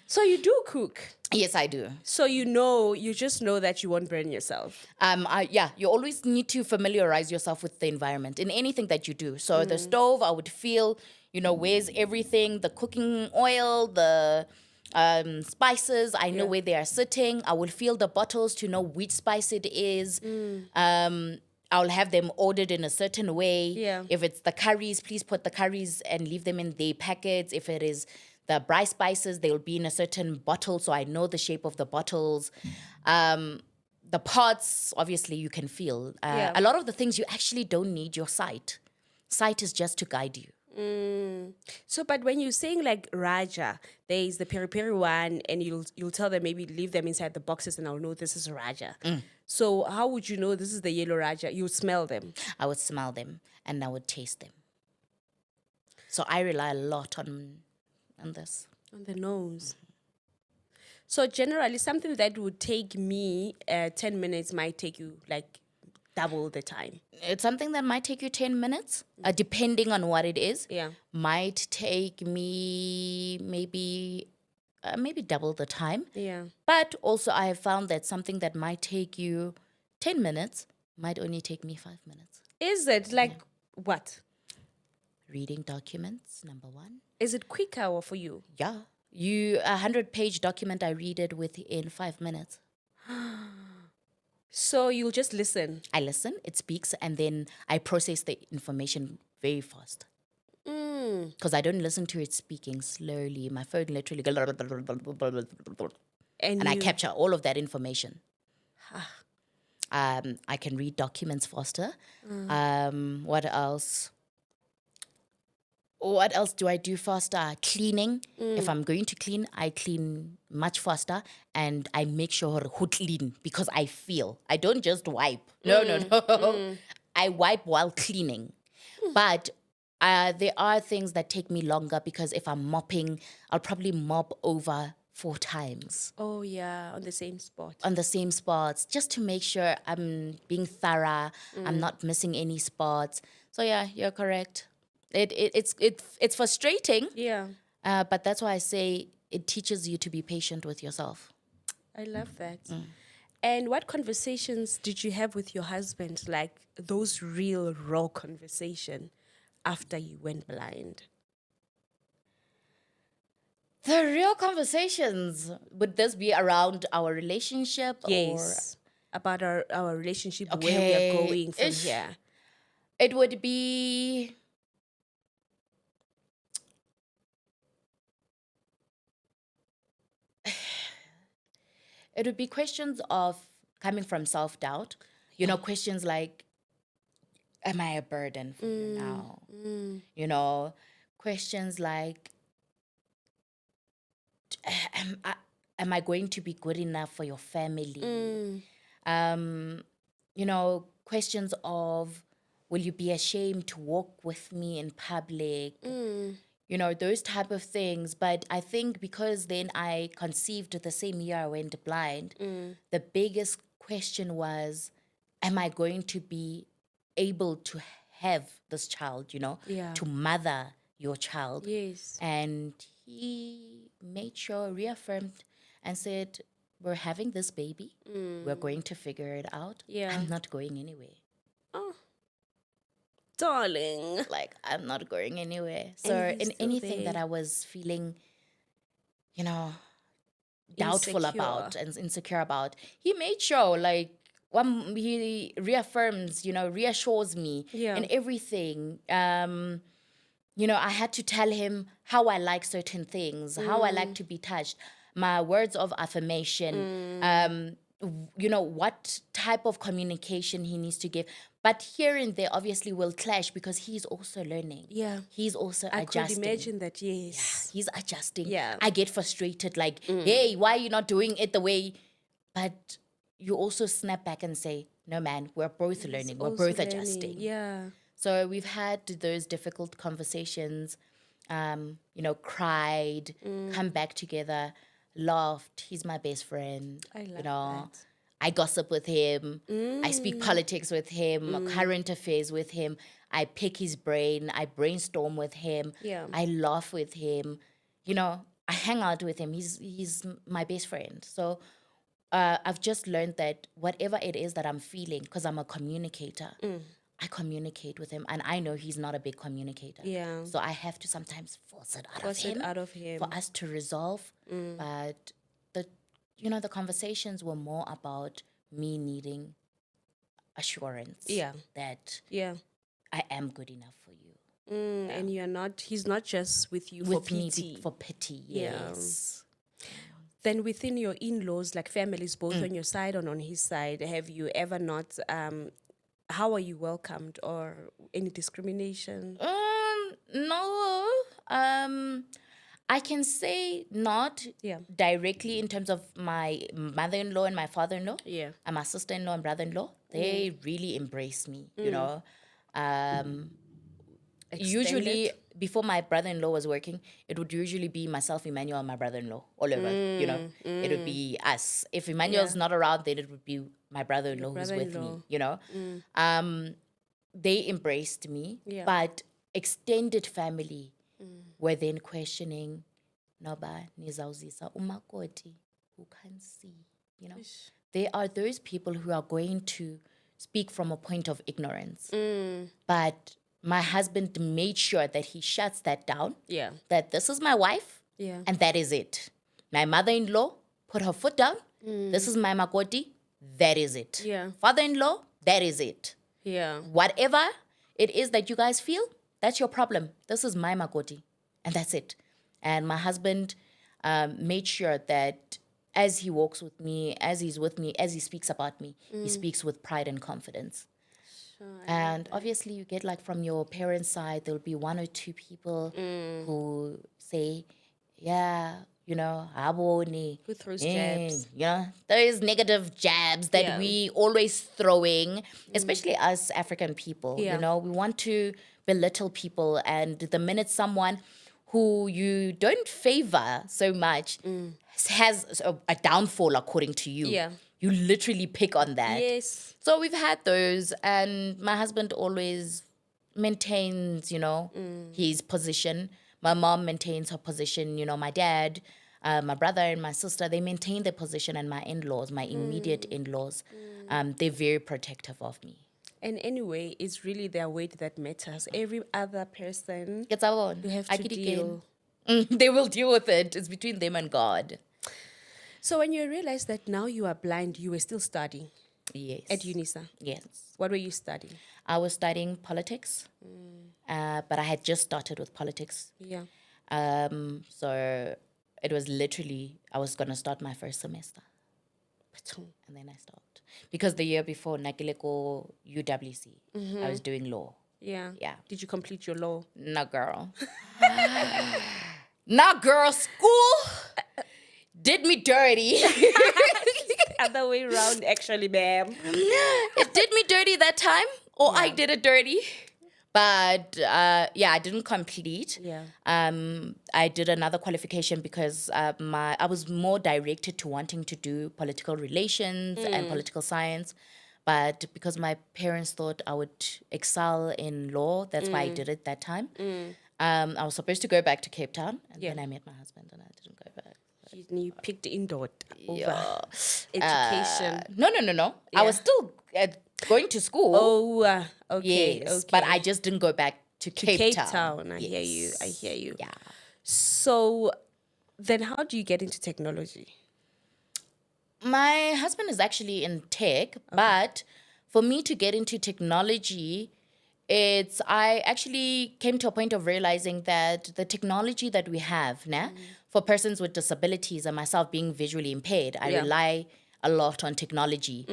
So you do cook? Yes, I do. So you just know that you won't burn yourself. You always need to familiarize yourself with the environment in anything that you do. So the stove, I would feel, where's everything, the cooking oil, the spices, I know where they are sitting. I will feel the bottles to know which spice it is. I'll have them ordered in a certain way. Yeah. If it's the curries, please put the curries and leave them in their packets. If it is the bright spices, they will be in a certain bottle, so I know the shape of the bottles. The pots, obviously, you can feel. A lot of the things you actually don't need your sight. Sight is just to guide you. So, but when you're saying like Raja, there is the peri peri one, and you'll tell them maybe leave them inside the boxes, and I'll know this is Raja. So, how would you know this is the yellow Raja? You smell them. I would smell them and I would taste them. So I rely a lot on this. On the nose. So generally, something that would take me 10 minutes might take you like double the time. It's something that might take you 10 minutes, depending on what it is. Yeah. Might take me maybe double the time. Yeah. But also I have found that something that might take you 10 minutes might only take me 5 minutes. Is it like what? Reading documents, number one. Is it quicker for you? Yeah. A 100-page document, I read it within 5 minutes. So you'll just listen? I listen, it speaks, and then I process the information very fast. Because I don't listen to it speaking slowly. My phone literally goes... And I capture all of that information. I can read documents faster. What else? What else do I do faster? Cleaning. If I'm going to clean, I clean much faster and I make sure who clean because I feel. I don't just wipe. No. I wipe while cleaning. But there are things that take me longer because if I'm mopping, I'll probably mop over 4 times. Oh, yeah, on the same spot. On the same spots, just to make sure I'm being thorough, I'm not missing any spots. So yeah, you're correct. It's frustrating. Yeah. But that's why I say it teaches you to be patient with yourself. I love that. And what conversations did you have with your husband? Like those real raw conversation after you went blind? The real conversations, would this be around our relationship? Yes. About our relationship, Okay. where we are going from here. It would be... It would be questions of coming from self-doubt. Questions like, am I a burden for you now? Questions like, am I going to be good enough for your family? Questions of, will you be ashamed to walk with me in public? Those type of things. But I think because then I conceived the same year I went blind, the biggest question was, am I going to be able to have this child, to mother your child? Yes. And he made sure, reaffirmed and said, we're having this baby. We're going to figure it out. Yeah. I'm not going anywhere. Oh. Darling. Like, I'm not going anywhere. So in anything that I was feeling you know, doubtful about Insecure. and insecure about, he made sure, like, he reaffirms, reassures me Yeah. in everything. I had to tell him how I like certain things, how I like to be touched, my words of affirmation, what type of communication he needs to give. But here and there obviously will clash because he's also learning. Yeah. He's also I adjusting. could imagine that, yes. He's adjusting. Yeah. I get frustrated, like, hey, why are you not doing it the way? But you also snap back and say, no, man, we're both learning. We're Also both adjusting. learning. Yeah. So we've had those difficult conversations, cried, come back together, laughed. He's my best friend. I love that. I gossip with him. I speak politics with him, current affairs with him. I pick his brain. I brainstorm with him. Yeah. I laugh with him. I hang out with him. He's my best friend. So I've just learned that whatever it is that I'm feeling, because I'm a communicator, I communicate with him, and I know he's not a big communicator. Yeah. So I have to sometimes force it out of him for us to resolve. But the conversations were more about me needing assurance. Yeah. That Yeah. I am good enough for you. And he's not just with you for pity. For pity, yes. Then within your in-laws, like families, both on your side and on his side, have you ever not, how are you welcomed, or any discrimination? No. I can say not directly in terms of my mother-in-law and my father-in-law. Yeah. And my sister-in-law and brother-in-law. They really embrace me, Usually, before my brother-in-law was working, it would usually be myself, Emmanuel, and my brother-in-law all over, It would be us. If Emmanuel's not around, then it would be my brother-in-law who's with me, They embraced me, but extended family were then questioning, Noba, nizawuzisa umakoti, who can see, There are those people who are going to speak from a point of ignorance. But my husband made sure that he shuts that down. Yeah. That this is my wife. Yeah. And that is it. My mother-in-law put her foot down. This is my makoti. That is it. Yeah. Father-in-law, that is it. Yeah. Whatever it is that you guys feel, that's your problem. This is my makoti. And that's it. And my husband made sure that as he walks with me, as he's with me, as he speaks about me, he speaks with pride and confidence. And obviously you get, like, from your parents' side, there'll be one or two people who say, aboni. Who throws jabs. Those negative jabs that we always throwing, especially us African people. Yeah. We want to belittle people, and the minute someone who you don't favor so much has a downfall according to you. Yeah. You literally pick on that. Yes. So we've had those, and my husband always maintains, his position. My mom maintains her position. My dad, my brother, and my sister, they maintain their position, and my in-laws, my immediate in-laws, they're very protective of me. And anyway, it's really their weight that matters. Every other person, you have to deal. They will deal with it. It's between them and God. So when you realized that now you are blind, you were still studying? Yes. At UNISA? Yes. What were you studying? I was studying politics, but I had just started with politics. Yeah. So it was literally, I was going to start my first semester. And then I stopped. Because the year before, Nakileko UWC, I was doing law. Yeah. Yeah. Did you complete your law? No, girl. No, girl. School did me dirty. Other way around, actually, ma'am. It did me dirty that time, or I did it dirty. But I didn't complete. Yeah. I did another qualification because I was more directed to wanting to do political relations and political science. But because my parents thought I would excel in law, that's why I did it that time. I was supposed to go back to Cape Town, and then I met my husband, and I didn't go back. You picked indoor over education. No. Yeah. I was still going to school. Oh, okay. Yes, okay. but I just didn't go back to Cape Town. I hear you. Yeah. So Then how do you get into technology? My husband is actually in tech, but for me to get into technology, I actually came to a point of realizing that the technology that we have now for persons with disabilities and myself being visually impaired, I rely a lot on technology.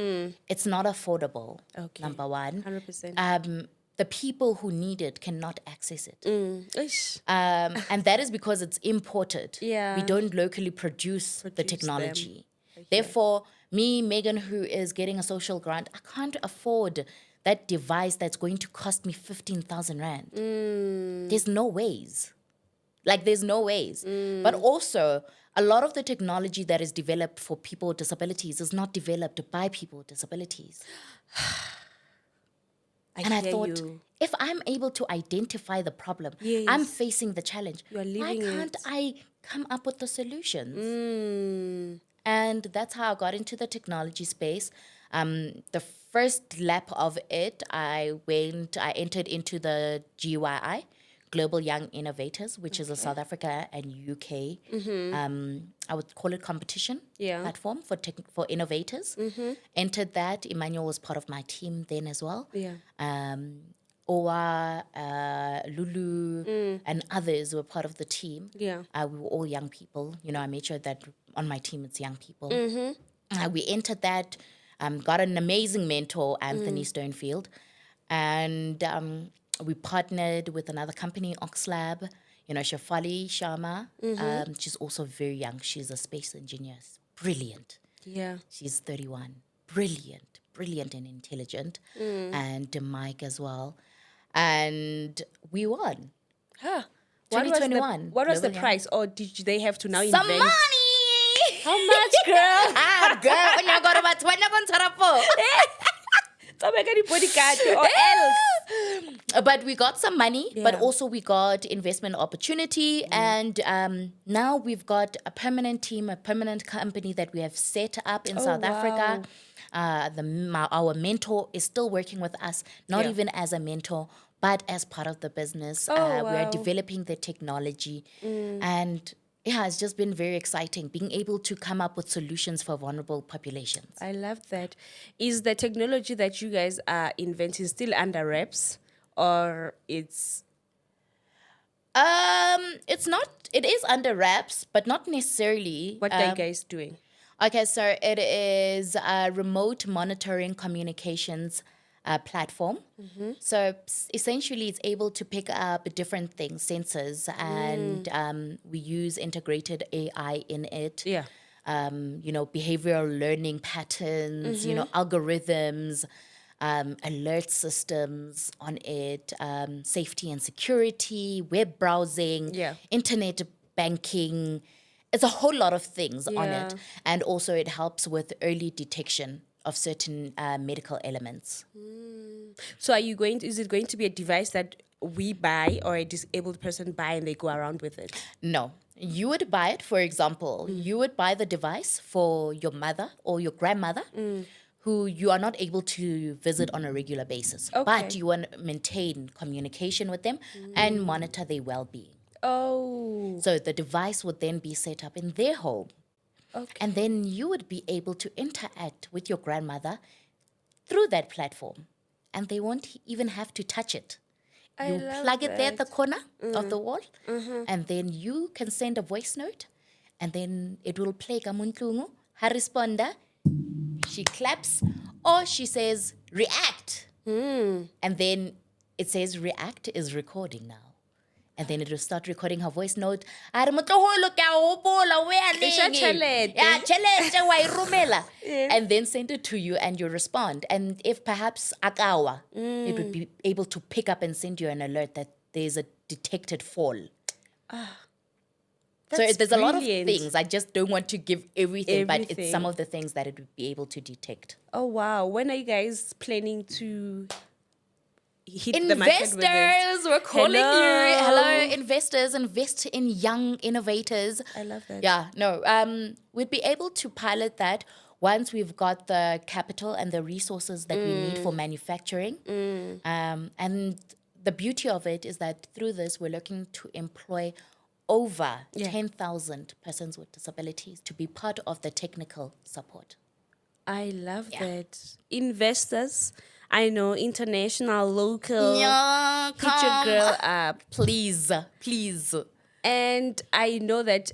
It's not affordable, number one. 100%. The people who need it cannot access it. Ish. And that is because it's imported. Yeah. We don't locally produce the Produce technology. them. Therefore, me, Megan, who is getting a social grant, I can't afford that device that's going to cost me 15,000 Rand. There's no ways. There's no ways. But also, a lot of the technology that is developed for people with disabilities is not developed by people with disabilities. I thought, if I'm able to identify the problem, I'm facing the challenge. Why can't I come up with the solutions? And that's how I got into the technology space. The first lap of it, I entered into the GYI, Global Young Innovators, which is a South Africa and UK, I would call it competition platform for innovators. Entered that. Emmanuel was part of my team then as well. Owa, Lulu, and others were part of the team. We were all young people. I made sure that on my team it's young people. We entered that, got an amazing mentor, Anthony Stonefield, and we partnered with another company, Oxlab. Shafali Sharma. She's also very young. She's a space engineer. Brilliant. She's 31. Brilliant and intelligent. And Mike as well. And we won. 2021. What was the price? Or did they have to now invent? Some money! How much, girl? Girl, when you go to what you're going to Don't make any bodyguard or else. But we got some money, but also we got investment opportunity. And now we've got a permanent team, a permanent company that we have set up in South Africa. Our mentor is still working with us, not even as a mentor, but as part of the business. We are developing the technology. And it's just been very exciting being able to come up with solutions for vulnerable populations. I love that. Is the technology that you guys are inventing still under wraps, or it's? It's not. It is under wraps, but not necessarily. What are you guys doing? Okay, so it is a remote monitoring communications platform. So essentially it's able to pick up different things, sensors, and we use integrated AI in it. Behavioral learning patterns, algorithms, alert systems on it, safety and security, web browsing, internet banking. It's a whole lot of things on it. And also it helps with early detection of certain medical elements. So is it going to be a device that we buy or a disabled person buy and they go around with it? No. You would buy it, for example, you would buy the device for your mother or your grandmother who you are not able to visit on a regular basis. But you want to maintain communication with them and monitor their well-being. So the device would then be set up in their home. And then you would be able to interact with your grandmother through that platform. And they won't even have to touch it. You plug it there at the corner of the wall. And then you can send a voice note. And then it will play kamuntlungu. Her responder, she claps or she says, react. And then it says react is recording now. And then it will start recording her voice note. And then send it to you and you respond. And if perhaps akawa, it would be able to pick up and send you an alert that there's a detected fall. So there's a lot of things. I just don't want to give everything, but it's some of the things that it would be able to detect. Oh, wow. When are you guys planning to hit investors, the market with it? We're calling you. Hello, investors. Invest in young innovators. I love that. Yeah, no. We'd be able to pilot that once we've got the capital and the resources that we need for manufacturing. And the beauty of it is that through this, we're looking to employ over 10,000 persons with disabilities to be part of the technical support. I love that. Investors, I know, international, local, Yeah, hit your girl up. Please. And I know that,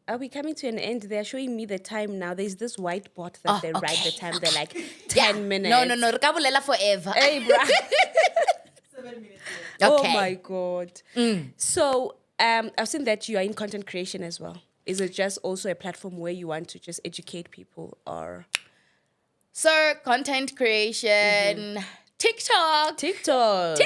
are we coming to an end? They're showing me the time now. There's this whiteboard that they write the time. They're like 10 minutes. No. Re ka bolela forever. Hey, bruh. 7 minutes. Oh my God. So I've seen that you are in content creation as well. Is it just also a platform where you want to just educate people or? So, content creation, TikTok. TikTok.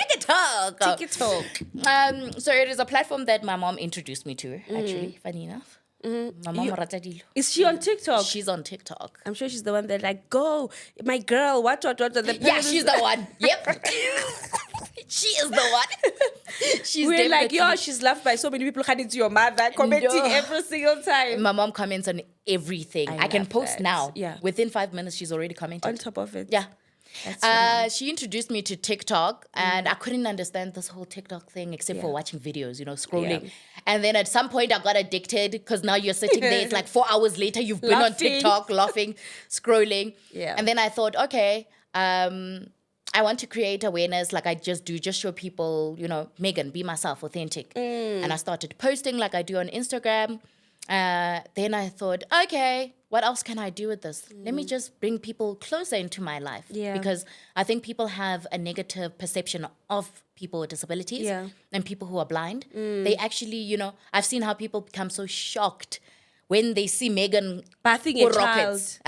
So it is a platform that my mom introduced me to, actually, funny enough. My mom rata dilo. Is she on TikTok? She's on TikTok. I'm sure she's the one that like, go, my girl, what. Yeah, she's the one. Yep. She is the one. We're like, she's loved by so many people. Hand it to your mother, commenting every single time. My mom comments on everything. I can post that. now. Yeah. Within 5 minutes, she's already commented. On top of it. Yeah. That's so nice. She introduced me to TikTok, and I couldn't understand this whole TikTok thing except for watching videos, scrolling. Yeah. And then at some point, I got addicted because now you're sitting there. It's like 4 hours later, you've been on TikTok, laughing, scrolling. Yeah. And then I thought, okay, I want to create awareness like I just do, just show people, Meagan, be myself, authentic. And I started posting like I do on Instagram. Then I thought, okay, what else can I do with this? Let me just bring people closer into my life. Yeah. Because I think people have a negative perception of people with disabilities and people who are blind. They actually, I've seen how people become so shocked when they see Meagan bathing go a rockets.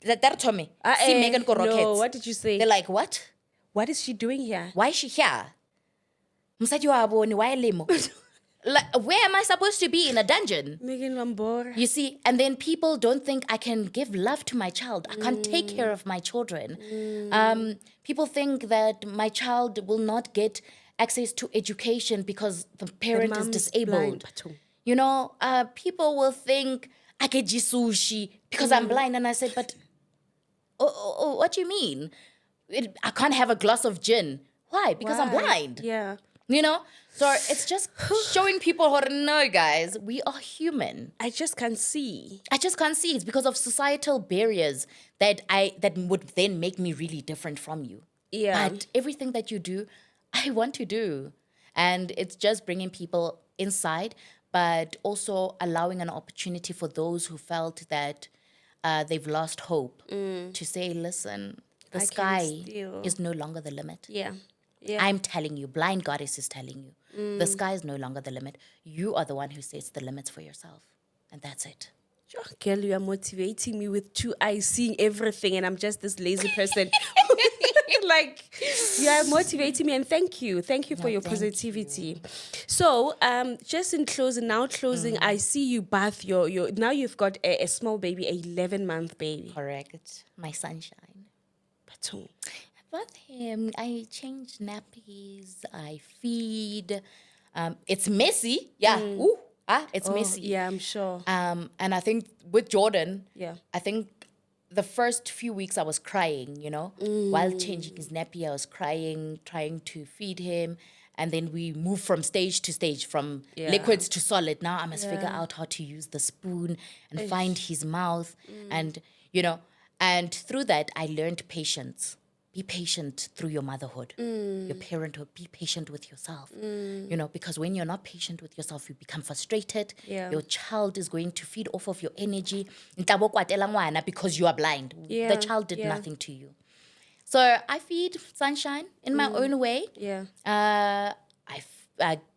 That told me. See Meagan go rockets. No, what did you say? They're like, what? What is she doing here? Why is she here? Msadi wa abone, why limo? Like, where am I supposed to be? In a dungeon? Meagan Lambor. You see, and then people don't think I can give love to my child. I can't take care of my children. People think that my child will not get access to education because the parent is disabled. People will think I get sushi because I'm blind. And I said, but what do you mean? I can't have a glass of gin. Why? Because I'm blind. Yeah. So it's just showing people how to know, guys, we are human. I just can't see. It's because of societal barriers that would then make me really different from you. Yeah. But everything that you do, I want to do. And it's just bringing people inside, but also allowing an opportunity for those who felt that they've lost hope to say, listen, the sky is no longer the limit. Yeah. I'm telling you, Blind Goddess is telling you, the sky is no longer the limit. You are the one who sets the limits for yourself. And that's it. Girl, you are motivating me with 2 eyes, seeing everything, and I'm just this lazy person. Like, you are motivating me, and thank you. Thank you for your positivity. So, just in closing, I see you bath your now you've got a small baby, a 11-month baby. Correct. My sunshine. Baton. I bath him. I change nappies. I feed. It's messy. Yeah. It's messy. Yeah, I'm sure. And I think with Jordan, Yeah. I think the first few weeks I was crying, while changing his nappy, I was crying, trying to feed him. And then we move from stage to stage, from liquids to solid. Now I must figure out how to use the spoon and find his mouth. And, and through that, I learned patience. Be patient through your motherhood, your parenthood. Be patient with yourself, because when you're not patient with yourself, you become frustrated. Yeah. Your child is going to feed off of your energy because you are blind. Yeah. The child did nothing to you. So I feed Sunshine in my own way. Yeah. I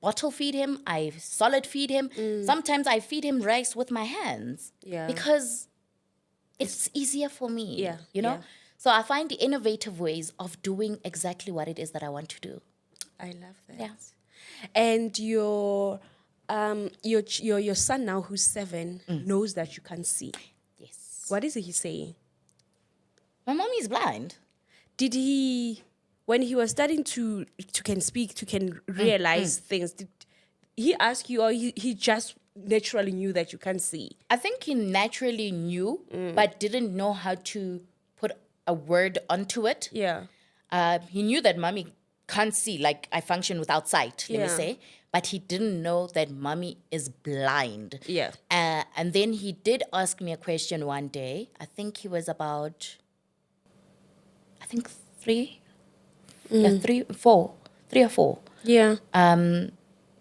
bottle feed him. I solid feed him. Sometimes I feed him rice with my hands. Yeah. Because it's easier for me. Yeah. Yeah. Yeah. So I find innovative ways of doing exactly what it is that I want to do. I love that. Yeah. And your son now, who's 7, knows that you can see. Yes. What is he saying? My mommy is blind. Did he, when he was starting to can speak, to can realize things, did he ask you, or he just naturally knew that you can see? I think he naturally knew, but didn't know how to put a word onto it. Yeah. He knew that mommy can't see, like I function without sight, let me say. But he didn't know that mommy is blind. Yeah. And then he did ask me a question one day. I think he was about, three, three or four. Yeah.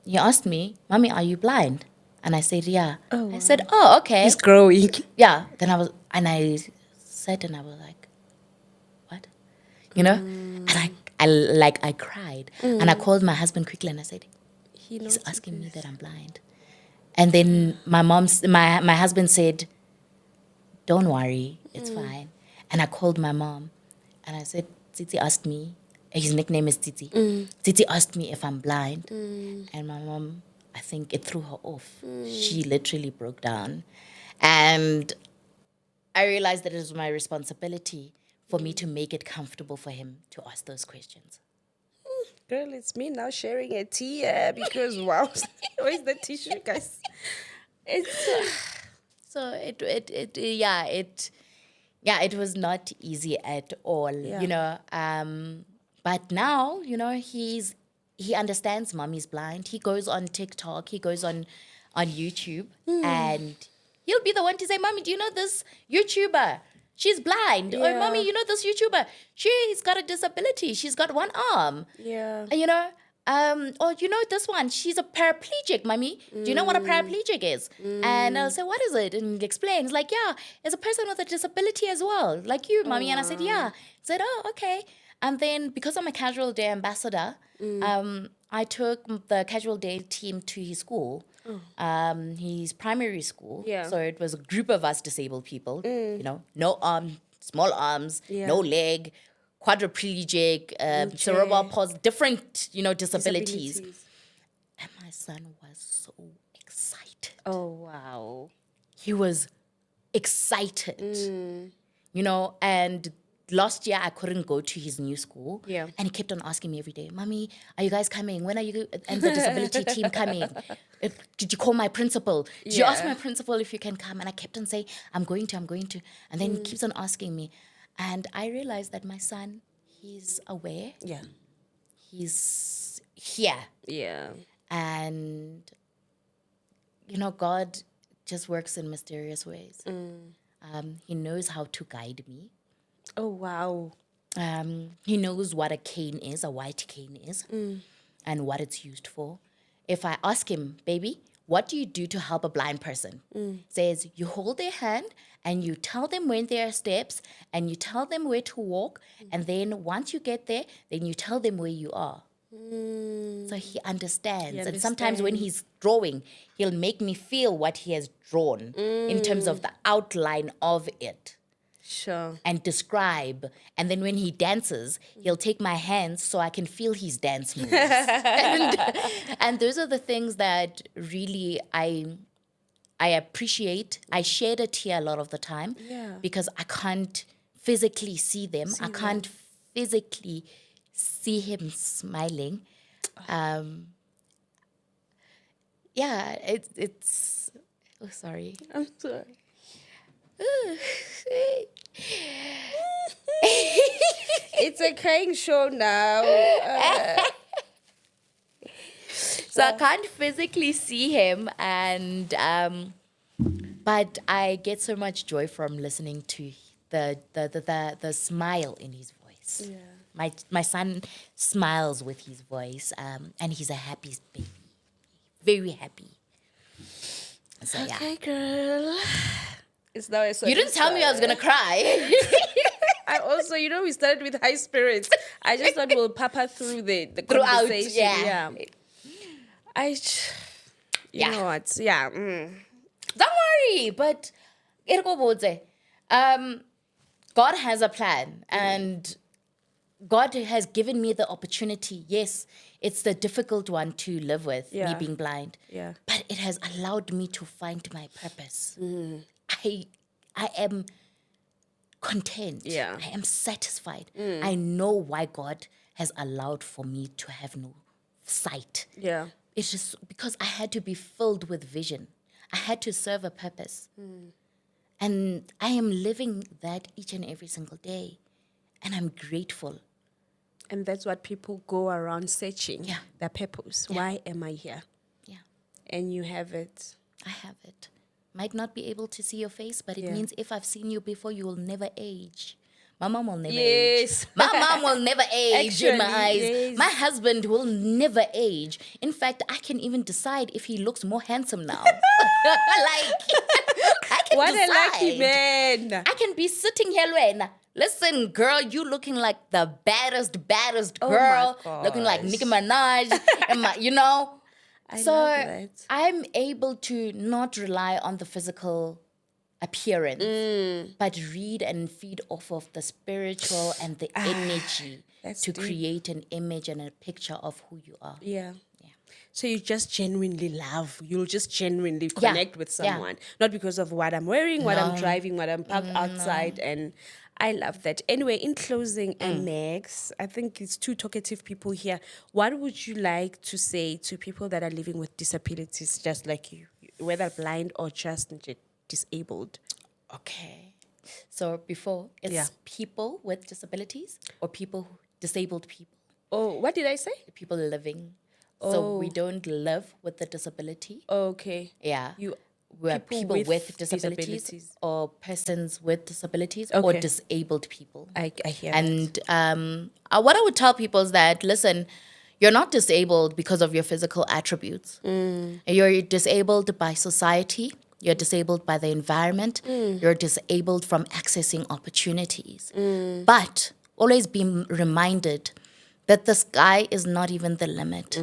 He asked me, Mommy, are you blind? And I said, yeah. I said, oh, okay. He's growing. Yeah. Then I said, and I was like, what? You know? And I cried. And I called my husband quickly and I said, he's asking me that I'm blind. And then my husband said, don't worry, it's fine. And I called my mom and I said, Titi asked me, his nickname is Titi. Titi asked me if I'm blind. And my mom, I think it threw her off. She literally broke down. And I realized that it was my responsibility for me to make it comfortable for him to ask those questions. Girl, it's me now sharing a tear because wow. Where's the tissue, guys? So it was not easy at all, you know. But now, you know, he understands mommy's blind. He goes on TikTok, he goes on YouTube, and he'll be the one to say, Mommy, do you know this YouTuber? She's blind. Or, Mommy, you know this YouTuber? She's got a disability. She's got one arm. Yeah. You know? Or you know this one? She's a paraplegic, Mommy. Do you know what a paraplegic is? And I'll say, what is it? And he explains, like, yeah, it's a person with a disability as well, like you, Mommy. And I said, yeah. I said, oh, okay. And then because I'm a casual day ambassador, I took the casual day team to his school. His primary school. Yeah. So it was a group of us disabled people, you know, no arm, small arms, no leg, quadriplegic, cerebral palsy, different, you know, disabilities. And my son was so excited. Oh, wow. He was excited, you know, and last year I couldn't go to his new school. Yeah. And he kept on asking me every day, Mommy, are you guys coming? When are you and the disability team coming? Did you call my principal? Did you ask my principal if you can come? And I kept on saying, I'm going to. And then he keeps on asking me. And I realized that my son, he's aware. Yeah. He's here. Yeah. And, you know, God just works in mysterious ways. He knows how to guide me. Oh, wow. He knows what a cane is, a white cane is, and what it's used for. If I ask him, baby, what do you do to help a blind person? Says, you hold their hand and you tell them when there are steps and you tell them where to walk. And then once you get there, then you tell them where you are. So he understands. And sometimes when he's drawing, he'll make me feel what he has drawn in terms of the outline of it. Sure. And describe. And then when he dances, he'll take my hands so I can feel his dance moves. and those are the things that really I appreciate. I shed a tear a lot of the time because I can't physically see them. I can't physically see him smiling. It's oh, sorry. I'm sorry. It's a crying show now. So I can't physically see him, and but I get so much joy from listening to the smile in his voice. Yeah. My son smiles with his voice, and he's a happy baby, very happy. So, okay, girl. It's now a you didn't tell me I was gonna cry. I also, you know, we started with high spirits. I just thought we'll papa through the Throughout, conversation. Yeah. You know what? Yeah. Don't worry, but God has a plan, and God has given me the opportunity. Yes, it's the difficult one to live with, me being blind. Yeah. But it has allowed me to find my purpose. I am content. Yeah. I am satisfied. I know why God has allowed for me to have no sight. Yeah. It's just because I had to be filled with vision. I had to serve a purpose. And I am living that each and every single day. And I'm grateful. And that's what people go around searching. Yeah. Their purpose. Yeah. Why am I here? Yeah, And you have it. I have it. Might not be able to see your face, but it Yeah. means if I've seen you before, you will never age. My mom will never Yes. age. My mom will never age in my Actually, eyes. yes. My husband will never age. In fact, I can even decide if he looks more handsome now. Like, I can What decide. a lucky man. I can be sitting here, Luena. Listen, girl, you looking like the baddest Oh girl. my Looking like gosh. Nicki Minaj. And you know? I So love that. I'm able to not rely on the physical appearance, but read and feed off of the spiritual and the energy that's to deep. create an image and a picture of who you are. Yeah. Yeah. So you just genuinely love. You'll just genuinely Yeah. connect with Yeah. someone. Not because of what I'm wearing, what I'm No. driving, what I'm parked outside. And I love that. Anyway, in closing, Megs, I think it's two talkative people here. What would you like to say to people that are living with disabilities just like you, whether blind or just disabled? Okay. So before, it's Yeah. people with disabilities or disabled people, Oh, what did I say? people living. So we Oh. don't live with the disability. Okay. Yeah. You We're people people with, with disabilities, disabilities. or persons with disabilities or Okay. disabled people. I hear that. And what I would tell people is that, listen, you're not disabled because of your physical attributes. You're disabled by society. You're disabled by the environment. You're disabled from accessing opportunities. But always be reminded that the sky is not even the limit.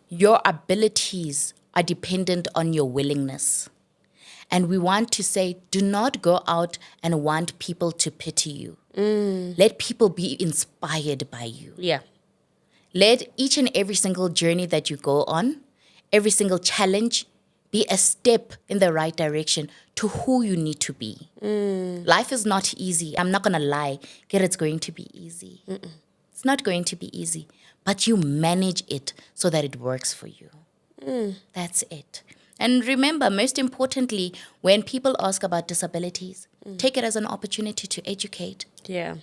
Your abilities are dependent on your willingness. And we want to say, do not go out and want people to pity you. Let people be inspired by you. Yeah. Let each and every single journey that you go on, every single challenge, be a step in the right direction to who you need to be. Life is not easy. I'm not going to lie. It's going to be easy. It's not going to be easy. But you manage it so that it works for you. That's it. And remember, most importantly, when people ask about disabilities, take it as an opportunity to educate. Yeah.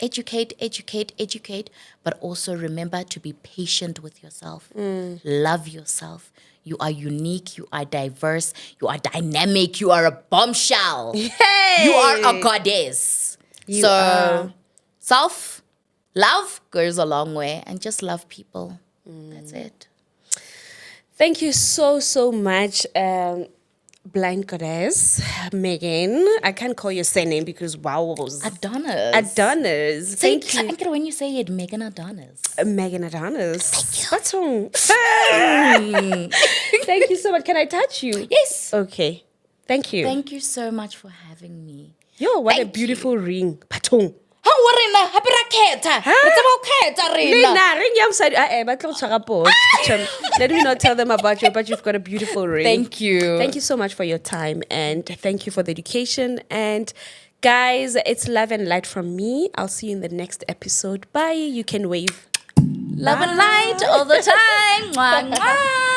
Educate, but also remember to be patient with yourself. Love yourself. You are unique, you are diverse, you are dynamic, you are a bombshell. Hey! You are a goddess. You are. Self-love goes a long way, and just love people. That's it. Thank you so much, blind goddess, Megan. I can't call your surname because wow. Adonis. Adonis. Thank you. I think when you say it, Megan Adonis. Megan Adonis. What's wrong? Thank you so much. Can I touch you? Yes. Okay. Thank you. Thank you so much for having me. Yo, what Thank a beautiful ring. Patong. How are you? Happy raketa. Let me not tell them about you, but you've got a beautiful ring. Thank you. Thank you so much for your time, and thank you for the education. And guys, it's love and light from me. I'll see you in the next episode. Bye. You can wave. Love and light all the time. Mwah, mwah.